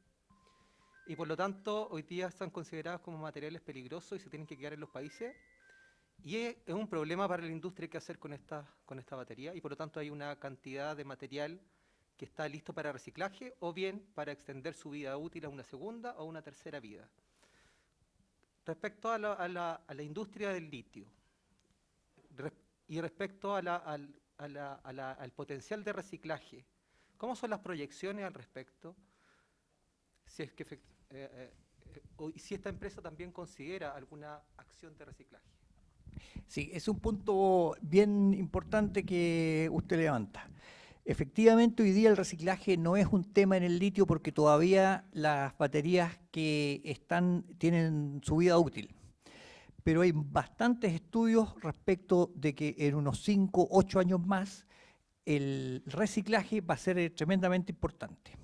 Y por lo tanto, hoy día están consideradas como materiales peligrosos y se tienen que quedar en los países. Y es un problema para la industria qué hacer con esta batería. Y por lo tanto hay una cantidad de material que está listo para reciclaje o bien para extender su vida útil a una segunda o una tercera vida. Respecto a la industria del litio y respecto al potencial de reciclaje, ¿cómo son las proyecciones al respecto? Si es que si esta empresa también considera alguna acción de reciclaje. Sí, es un punto bien importante que usted levanta. Efectivamente, hoy día el reciclaje no es un tema en el litio porque todavía las baterías que tienen su vida útil. Pero hay bastantes estudios respecto de que en unos 5, 8 años más el reciclaje va a ser tremendamente importante.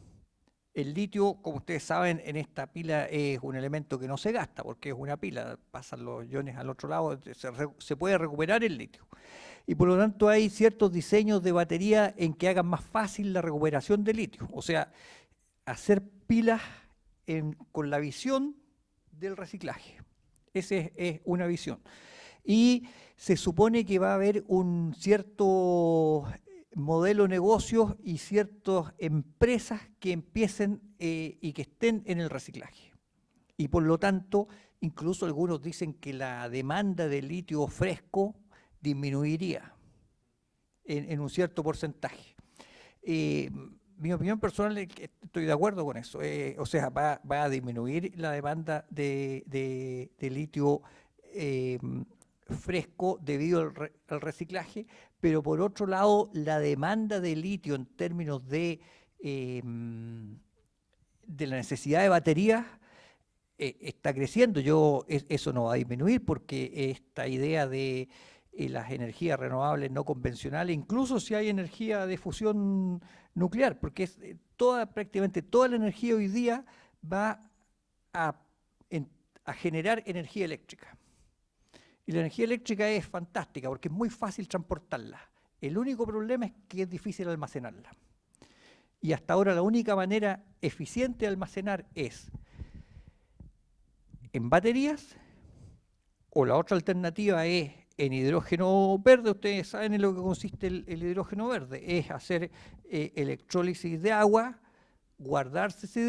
El litio, como ustedes saben, en esta pila es un elemento que no se gasta porque es una pila, pasan los iones al otro lado, se puede recuperar el litio. Y por lo tanto hay ciertos diseños de batería en que hagan más fácil la recuperación del litio. O sea, hacer pilas con la visión del reciclaje. Esa es una visión. Y se supone que va a haber un cierto modelo de negocios y ciertas empresas que empiecen y que estén en el reciclaje. Y por lo tanto, incluso algunos dicen que la demanda de litio fresco disminuiría en un cierto porcentaje. Mi opinión personal es que estoy de acuerdo con eso. O sea, va a disminuir la demanda de litio fresco debido al reciclaje, pero por otro lado, la demanda de litio en términos de la necesidad de baterías está creciendo. Eso no va a disminuir porque esta idea de las energías renovables no convencionales, incluso si hay energía de fusión nuclear, porque prácticamente toda la energía hoy día va a generar energía eléctrica. Y la energía eléctrica es fantástica porque es muy fácil transportarla. El único problema es que es difícil almacenarla. Y hasta ahora la única manera eficiente de almacenar es en baterías, o la otra alternativa es en hidrógeno verde. Ustedes saben en lo que consiste el hidrógeno verde, es hacer electrólisis de agua, guardarse ese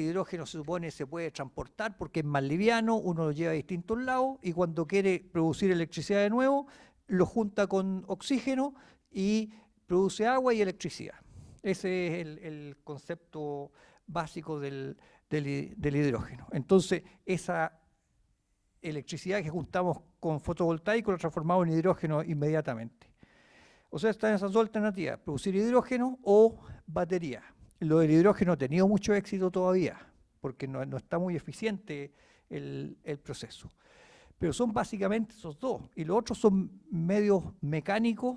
hidrógeno se supone se puede transportar porque es más liviano, uno lo lleva a distintos lados y cuando quiere producir electricidad de nuevo, lo junta con oxígeno y produce agua y electricidad. Ese es el concepto básico del hidrógeno. Entonces, esa electricidad que juntamos con fotovoltaico la transformamos en hidrógeno inmediatamente. O sea, están esas dos alternativas, producir hidrógeno o batería. Lo del hidrógeno ha tenido mucho éxito todavía, porque no está muy eficiente el proceso. Pero son básicamente esos dos. Y los otros son medios mecánicos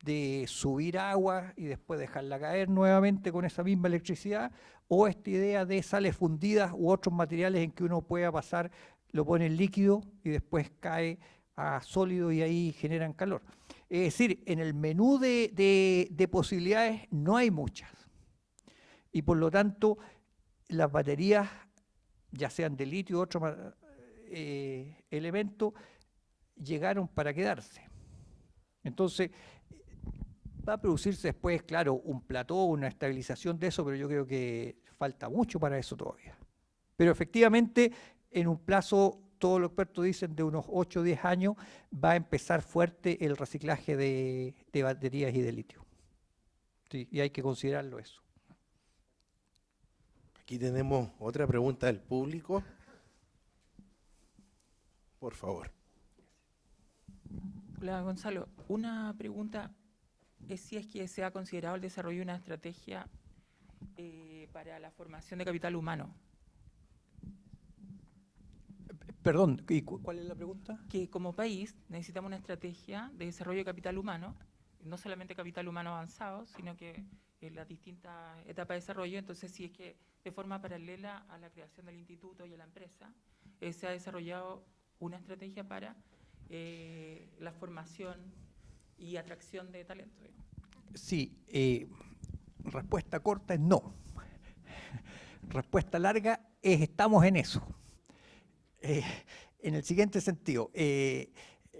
de subir agua y después dejarla caer nuevamente con esa misma electricidad, o esta idea de sales fundidas u otros materiales en que uno pueda pasar, lo pone en líquido y después cae a sólido y ahí generan calor. Es decir, en el menú de posibilidades no hay muchas. Y por lo tanto, las baterías, ya sean de litio u otro elemento, llegaron para quedarse. Entonces, va a producirse después, claro, un plató, una estabilización de eso, pero yo creo que falta mucho para eso todavía. Pero efectivamente, en un plazo, todos los expertos dicen de unos 8 o 10 años, va a empezar fuerte el reciclaje de baterías y de litio. Sí, y hay que considerarlo eso. Aquí tenemos otra pregunta del público. Por favor. Hola, Gonzalo. Una pregunta es si es que se ha considerado el desarrollo de una estrategia para la formación de capital humano Perdón, ¿y cuál es la pregunta? Que como país necesitamos una estrategia de desarrollo de capital humano, no solamente capital humano avanzado, sino que en las distintas etapas de desarrollo. Entonces, si es que de forma paralela a la creación del instituto y a la empresa, se ha desarrollado una estrategia para la formación y atracción de talento, digamos. Sí, respuesta corta es no. Respuesta larga es estamos en eso. En el siguiente sentido,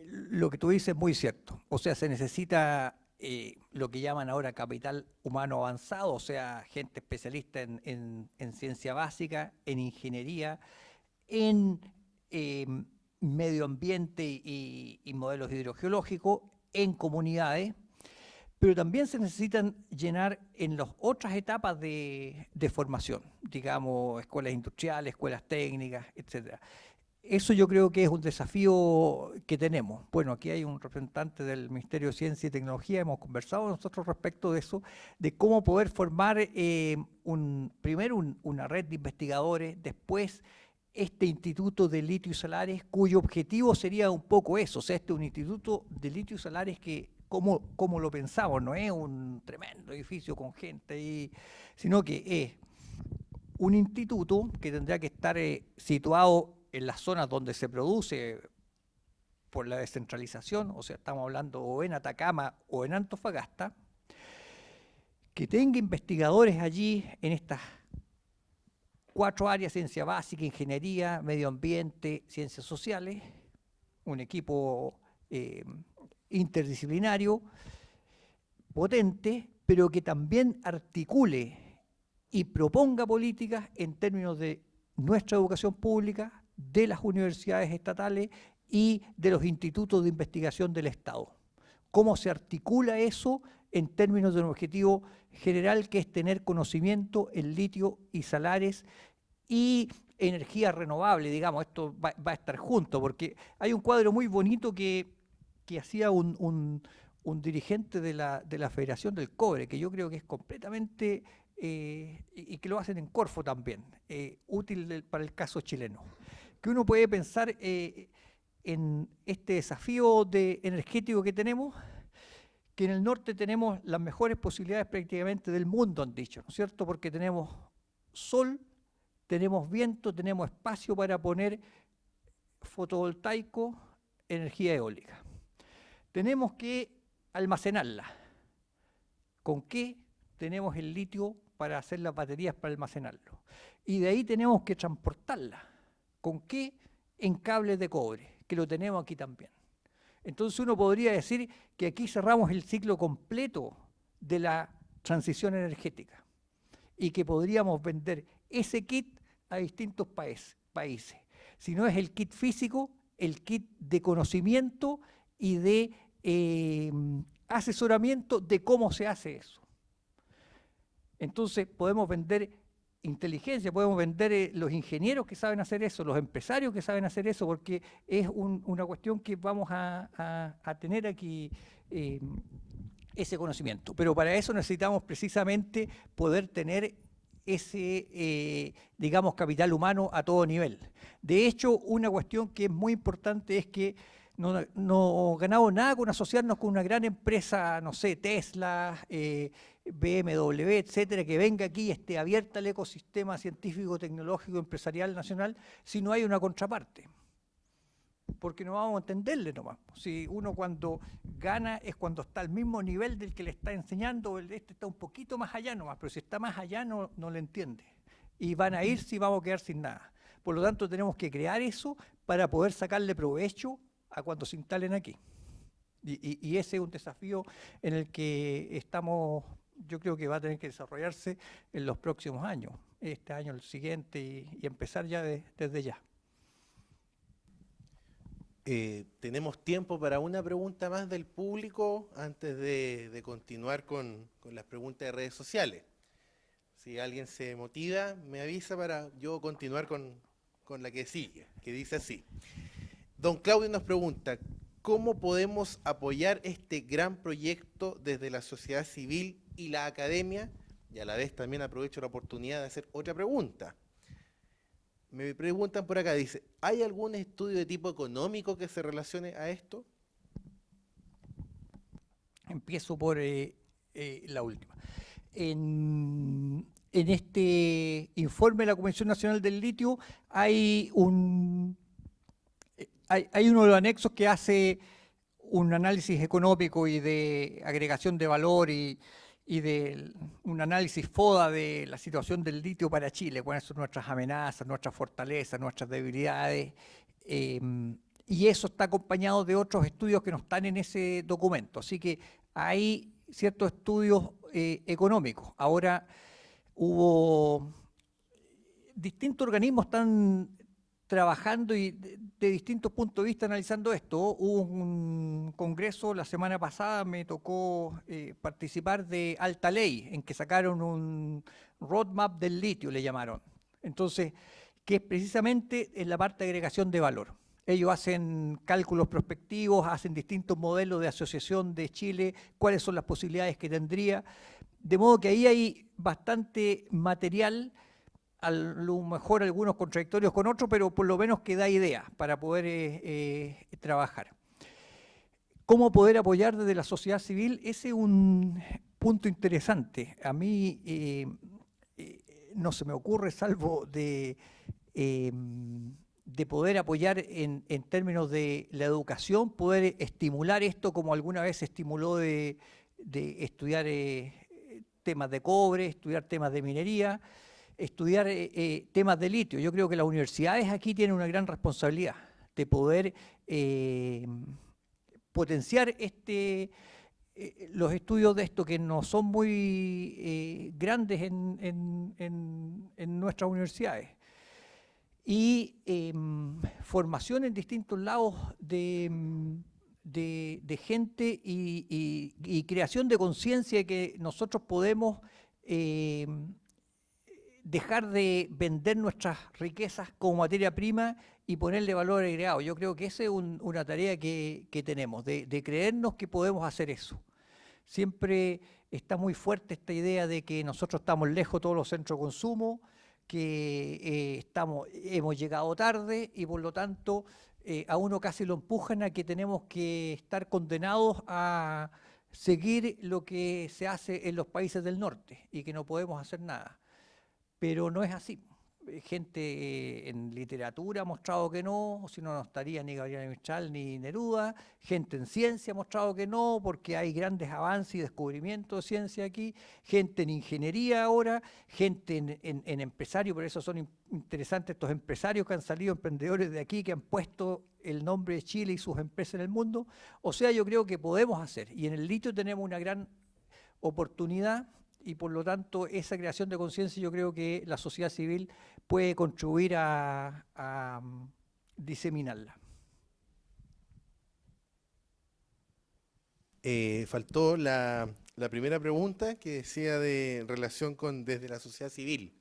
lo que tú dices es muy cierto. O sea, se necesita lo que llaman ahora capital humano avanzado, o sea, gente especialista en ciencia básica, en ingeniería, en medio ambiente y modelos hidrogeológicos, en comunidades, pero también se necesitan llenar en las otras etapas de formación, digamos, escuelas industriales, escuelas técnicas, etcétera. Eso yo creo que es un desafío que tenemos. Bueno, aquí hay un representante del Ministerio de Ciencia y Tecnología, hemos conversado nosotros respecto de eso, de cómo poder formar primero una red de investigadores, después este instituto de litio y salares, cuyo objetivo sería un poco eso, o sea, este es un instituto de litio y salares que, como lo pensamos, no es un tremendo edificio con gente, sino que es un instituto que tendrá que estar situado en las zonas donde se produce por la descentralización, o sea, estamos hablando o en Atacama o en Antofagasta, que tenga investigadores allí en estas 4 áreas: ciencia básica, ingeniería, medio ambiente, ciencias sociales, un equipo interdisciplinario, potente, pero que también articule y proponga políticas en términos de nuestra educación pública, de las universidades estatales y de los institutos de investigación del Estado. ¿Cómo se articula eso en términos de un objetivo general que es tener conocimiento en litio y salares y energía renovable? Digamos, esto va a estar junto, porque hay un cuadro muy bonito que hacía un dirigente de la Federación del Cobre, que yo creo que es completamente, y que lo hacen en Corfo también, útil para el caso chileno, que uno puede pensar en este desafío energético que tenemos, que en el norte tenemos las mejores posibilidades prácticamente del mundo, han dicho, ¿no es cierto? Porque tenemos sol, tenemos viento, tenemos espacio para poner fotovoltaico, energía eólica. Tenemos que almacenarla. ¿Con qué? Tenemos el litio para hacer las baterías para almacenarlo. Y de ahí tenemos que transportarla. ¿Con qué? En cables de cobre, que lo tenemos aquí también. Entonces uno podría decir que aquí cerramos el ciclo completo de la transición energética y que podríamos vender ese kit a distintos países. Si no es el kit físico, el kit de conocimiento y de asesoramiento de cómo se hace eso. Entonces podemos vender inteligencia, podemos vender los ingenieros que saben hacer eso, los empresarios que saben hacer eso, porque es una cuestión que vamos a tener aquí ese conocimiento. Pero para eso necesitamos precisamente poder tener ese, digamos, capital humano a todo nivel. De hecho, una cuestión que es muy importante es que no ganamos nada con asociarnos con una gran empresa, no sé, Tesla, BMW, etcétera, que venga aquí y esté abierta al ecosistema científico, tecnológico, empresarial, nacional, si no hay una contraparte. Porque no vamos a entenderle nomás. Si uno cuando gana es cuando está al mismo nivel del que le está enseñando, este está un poquito más allá nomás, pero si está más allá no le entiende. Y van a ir si vamos a quedar sin nada. Por lo tanto, tenemos que crear eso para poder sacarle provecho a cuando se instalen aquí. Y ese es un desafío en el que estamos, yo creo que va a tener que desarrollarse en los próximos años, este año, el siguiente, y empezar ya desde ya. Tenemos tiempo para una pregunta más del público antes de continuar con las preguntas de redes sociales. Si alguien se motiva, me avisa para yo continuar con la que sigue, que dice así. Don Claudio nos pregunta, ¿cómo podemos apoyar este gran proyecto desde la sociedad civil y la academia? Y a la vez también aprovecho la oportunidad de hacer otra pregunta. Me preguntan por acá, dice, ¿hay algún estudio de tipo económico que se relacione a esto? Empiezo por la última. En este informe de la Comisión Nacional del Litio hay hay uno de los anexos que hace un análisis económico y de agregación de valor y de un análisis FODA de la situación del litio para Chile, cuáles son nuestras amenazas, nuestras fortalezas, nuestras debilidades, y eso está acompañado de otros estudios que no están en ese documento. Así que hay ciertos estudios económicos. Ahora hubo distintos organismos están trabajando y de distintos puntos de vista analizando esto. Hubo un congreso la semana pasada, me tocó participar de Alta Ley, en que sacaron un roadmap del litio, le llamaron. Entonces, que es precisamente en la parte de agregación de valor. Ellos hacen cálculos prospectivos, hacen distintos modelos de asociación de Chile, cuáles son las posibilidades que tendría. De modo que ahí hay bastante material, a lo mejor algunos contradictorios con otros, pero por lo menos que da ideas para poder trabajar. ¿Cómo poder apoyar desde la sociedad civil? Ese es un punto interesante. A mí no se me ocurre, salvo de poder apoyar en términos de la educación, poder estimular esto como alguna vez se estimuló de estudiar temas de cobre, estudiar temas de minería, estudiar temas de litio. Yo creo que las universidades aquí tienen una gran responsabilidad de poder potenciar los estudios de esto que no son muy grandes en nuestras universidades. Y formación en distintos lados de gente y creación de conciencia de que nosotros podemos dejar de vender nuestras riquezas como materia prima y ponerle valor agregado. Yo creo que esa es una tarea que tenemos, de creernos que podemos hacer eso. Siempre está muy fuerte esta idea de que nosotros estamos lejos de todos los centros de consumo, que hemos llegado tarde y por lo tanto a uno casi lo empujan a que tenemos que estar condenados a seguir lo que se hace en los países del norte y que no podemos hacer nada. Pero no es así. Gente en literatura ha mostrado que no, si no, no estaría ni Gabriela Mistral ni Neruda. Gente en ciencia ha mostrado que no, porque hay grandes avances y descubrimientos de ciencia aquí. Gente en ingeniería ahora, gente en empresarios, por eso son interesantes estos empresarios que han salido, emprendedores de aquí, que han puesto el nombre de Chile y sus empresas en el mundo. O sea, yo creo que podemos hacer. Y en el litio tenemos una gran oportunidad. Y por lo tanto, esa creación de conciencia yo creo que la sociedad civil puede contribuir a diseminarla. Faltó la primera pregunta que decía de relación con desde la sociedad civil.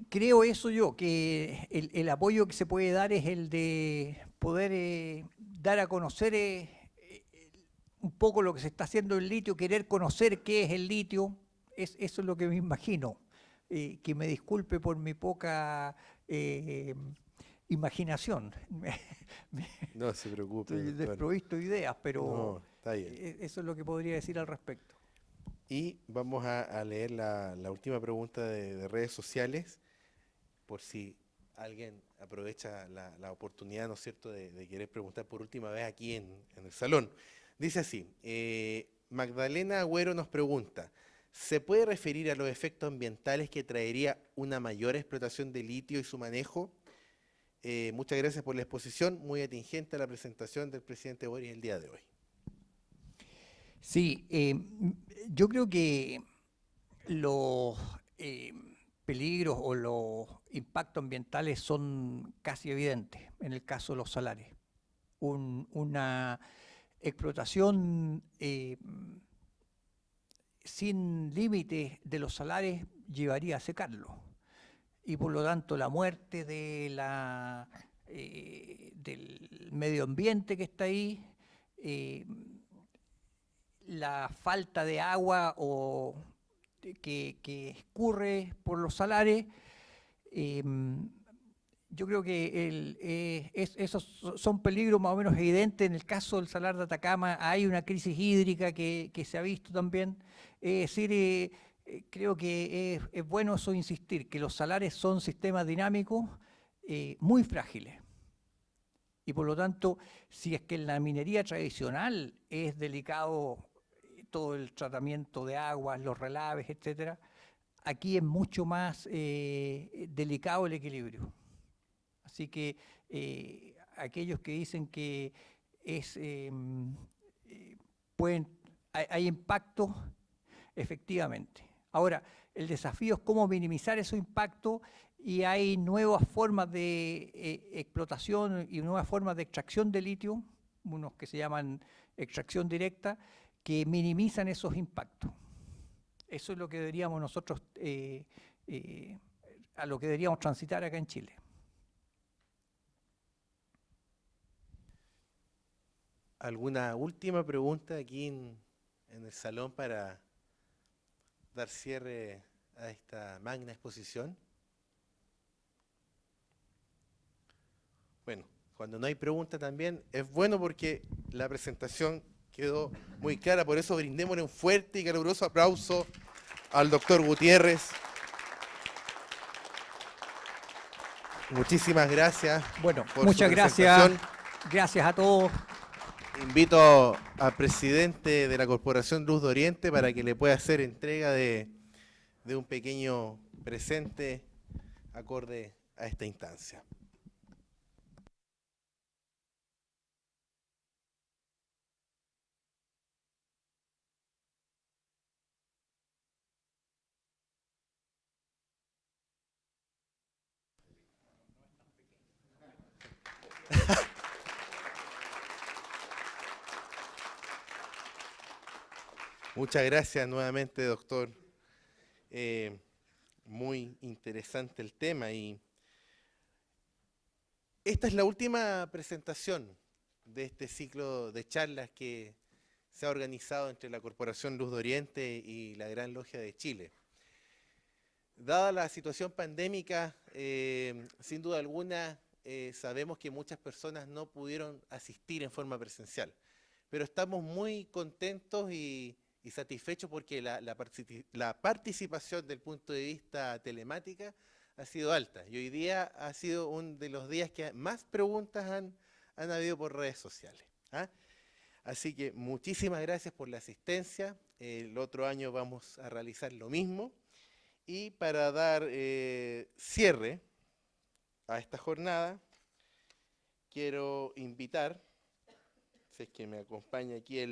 Creo eso yo, que el apoyo que se puede dar es el de poder dar a conocer un poco lo que se está haciendo en el litio, querer conocer qué es el litio, eso es lo que me imagino. Que me disculpe por mi poca imaginación. No se preocupe. Estoy doctor. desprovisto de ideas, pero No, está bien. eso es lo que podría decir al respecto. Y vamos a leer la última pregunta de redes sociales, por si alguien aprovecha la oportunidad, ¿no es cierto?, de querer preguntar por última vez aquí en el salón. Dice así, Magdalena Agüero nos pregunta, ¿se puede referir a los efectos ambientales que traería una mayor explotación de litio y su manejo? Muchas gracias por la exposición, muy atingente a la presentación del presidente Boric el día de hoy. Sí, yo creo que los peligros o los impactos ambientales son casi evidentes en el caso de los salares. Una explotación sin límites de los salares llevaría a secarlo y por lo tanto la muerte de del medio ambiente que está ahí, la falta de agua que escurre por los salares, Yo creo que esos son peligros más o menos evidentes. En el caso del Salar de Atacama hay una crisis hídrica que se ha visto también. Es decir, creo que es bueno eso insistir, que los salares son sistemas dinámicos muy frágiles. Y por lo tanto, si es que en la minería tradicional es delicado todo el tratamiento de aguas, los relaves, etcétera, aquí es mucho más delicado el equilibrio. Así que aquellos que dicen que hay impactos, efectivamente. Ahora, el desafío es cómo minimizar esos impactos, y hay nuevas formas de explotación y nuevas formas de extracción de litio, unos que se llaman extracción directa, que minimizan esos impactos. Eso es lo que deberíamos nosotros, a lo que deberíamos transitar acá en Chile. ¿Alguna última pregunta aquí en el salón para dar cierre a esta magna exposición? Bueno, cuando no hay pregunta también es bueno porque la presentación quedó muy clara, por eso brindémosle un fuerte y caluroso aplauso al doctor Gutiérrez. Muchísimas gracias. Bueno, por muchas su gracias. presentación. Gracias a todos. Invito al presidente de la Corporación Luz de Oriente para que le pueda hacer entrega de un pequeño presente acorde a esta instancia. Muchas gracias nuevamente, doctor. Muy interesante el tema, y esta es la última presentación de este ciclo de charlas que se ha organizado entre la Corporación Luz de Oriente y la Gran Logia de Chile. Dada la situación pandémica, sin duda alguna, sabemos que muchas personas no pudieron asistir en forma presencial, pero estamos muy contentos y satisfechos porque la participación del punto de vista telemática ha sido alta, y hoy día ha sido uno de los días que más preguntas han habido por redes sociales. Así que muchísimas gracias por la asistencia. El otro año vamos a realizar lo mismo, y para dar cierre a esta jornada quiero invitar, si es que me acompaña aquí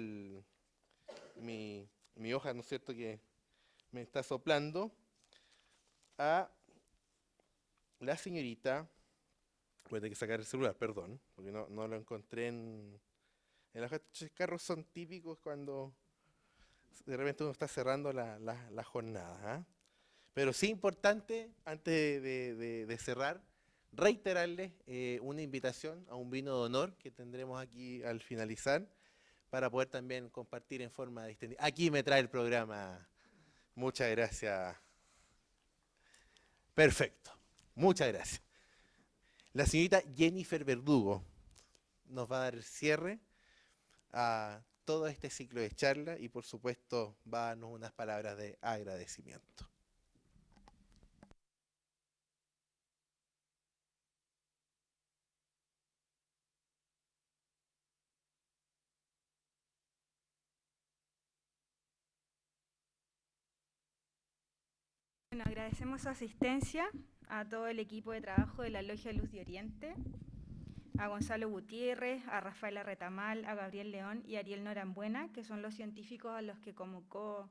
mi hoja, ¿no es cierto?, que me está soplando, a la señorita, voy a tener que sacar el celular, perdón, porque no lo encontré en la hoja. Estos carros son típicos cuando de repente uno está cerrando la jornada. Pero sí importante, antes de cerrar, reiterarles una invitación a un vino de honor que tendremos aquí al finalizar, para poder también compartir en forma distendida. Aquí me trae el programa. Muchas gracias. Perfecto. Muchas gracias. La señorita Jennifer Verdugo nos va a dar el cierre a todo este ciclo de charla y por supuesto va a darnos unas palabras de agradecimiento. Bueno, agradecemos su asistencia a todo el equipo de trabajo de la Logia Luz de Oriente, a Gonzalo Gutiérrez, a Rafaela Retamal, a Gabriel León y a Ariel Norambuena, que son los científicos a los que convocó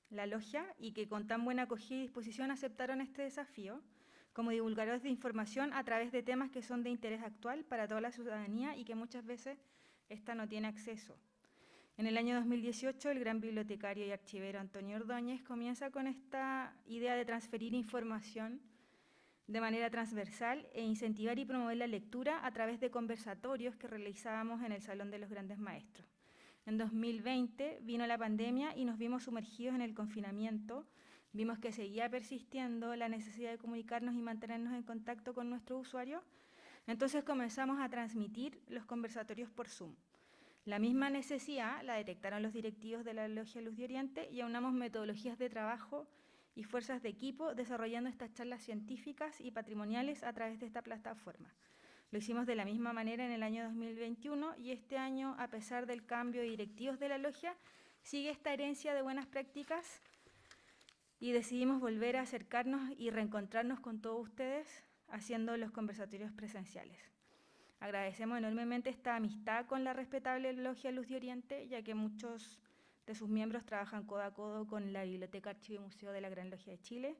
la Logia y que con tan buena acogida y disposición aceptaron este desafío como divulgadores de información a través de temas que son de interés actual para toda la ciudadanía y que muchas veces esta no tiene acceso. En el año 2018, el gran bibliotecario y archivero Antonio Ordóñez comienza con esta idea de transferir información de manera transversal e incentivar y promover la lectura a través de conversatorios que realizábamos en el Salón de los Grandes Maestros. En 2020 vino la pandemia y nos vimos sumergidos en el confinamiento, vimos que seguía persistiendo la necesidad de comunicarnos y mantenernos en contacto con nuestros usuarios, entonces comenzamos a transmitir los conversatorios por Zoom. La misma necesidad la detectaron los directivos de la Logia Luz de Oriente y aunamos metodologías de trabajo y fuerzas de equipo desarrollando estas charlas científicas y patrimoniales a través de esta plataforma. Lo hicimos de la misma manera en el año 2021 y este año, a pesar del cambio de directivos de la Logia, sigue esta herencia de buenas prácticas y decidimos volver a acercarnos y reencontrarnos con todos ustedes haciendo los conversatorios presenciales. Agradecemos enormemente esta amistad con la respetable Logia Luz de Oriente, ya que muchos de sus miembros trabajan codo a codo con la Biblioteca Archivo y Museo de la Gran Logia de Chile,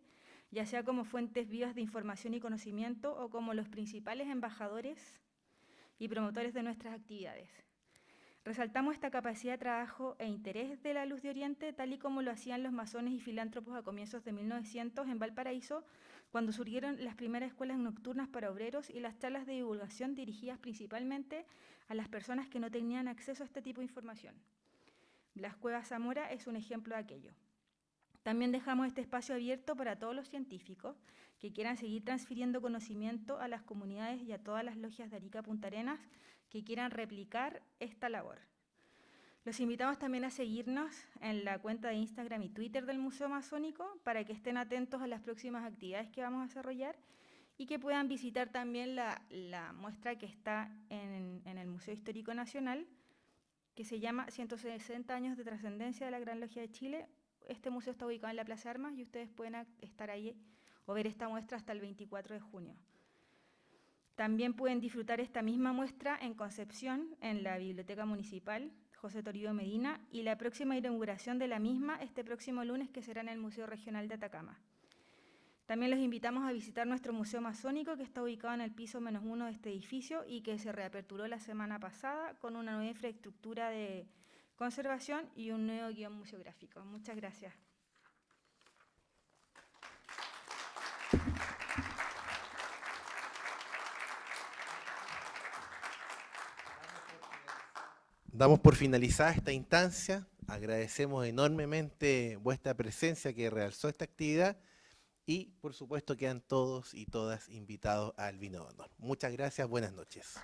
ya sea como fuentes vivas de información y conocimiento o como los principales embajadores y promotores de nuestras actividades. Resaltamos esta capacidad de trabajo e interés de la Luz de Oriente, tal y como lo hacían los masones y filántropos a comienzos de 1900 en Valparaíso, cuando surgieron las primeras escuelas nocturnas para obreros y las charlas de divulgación dirigidas principalmente a las personas que no tenían acceso a este tipo de información. Blas Cuevas Zamora es un ejemplo de aquello. También dejamos este espacio abierto para todos los científicos que quieran seguir transfiriendo conocimiento a las comunidades y a todas las logias de Arica Punta Arenas que quieran replicar esta labor. Los invitamos también a seguirnos en la cuenta de Instagram y Twitter del Museo Masónico para que estén atentos a las próximas actividades que vamos a desarrollar y que puedan visitar también la muestra que está en el Museo Histórico Nacional, que se llama 160 años de trascendencia de la Gran Logia de Chile. Este museo está ubicado en la Plaza Armas y ustedes pueden estar ahí o ver esta muestra hasta el 24 de junio. También pueden disfrutar esta misma muestra en Concepción, en la Biblioteca Municipal José Toribio Medina, y la próxima inauguración de la misma este próximo lunes, que será en el Museo Regional de Atacama. También los invitamos a visitar nuestro Museo Masónico, que está ubicado en el piso -1 de este edificio y que se reaperturó la semana pasada con una nueva infraestructura de conservación y un nuevo guión museográfico. Muchas gracias. Damos por finalizada esta instancia. Agradecemos enormemente vuestra presencia que realzó esta actividad y, por supuesto, quedan todos y todas invitados al vino de honor. Muchas gracias, buenas noches.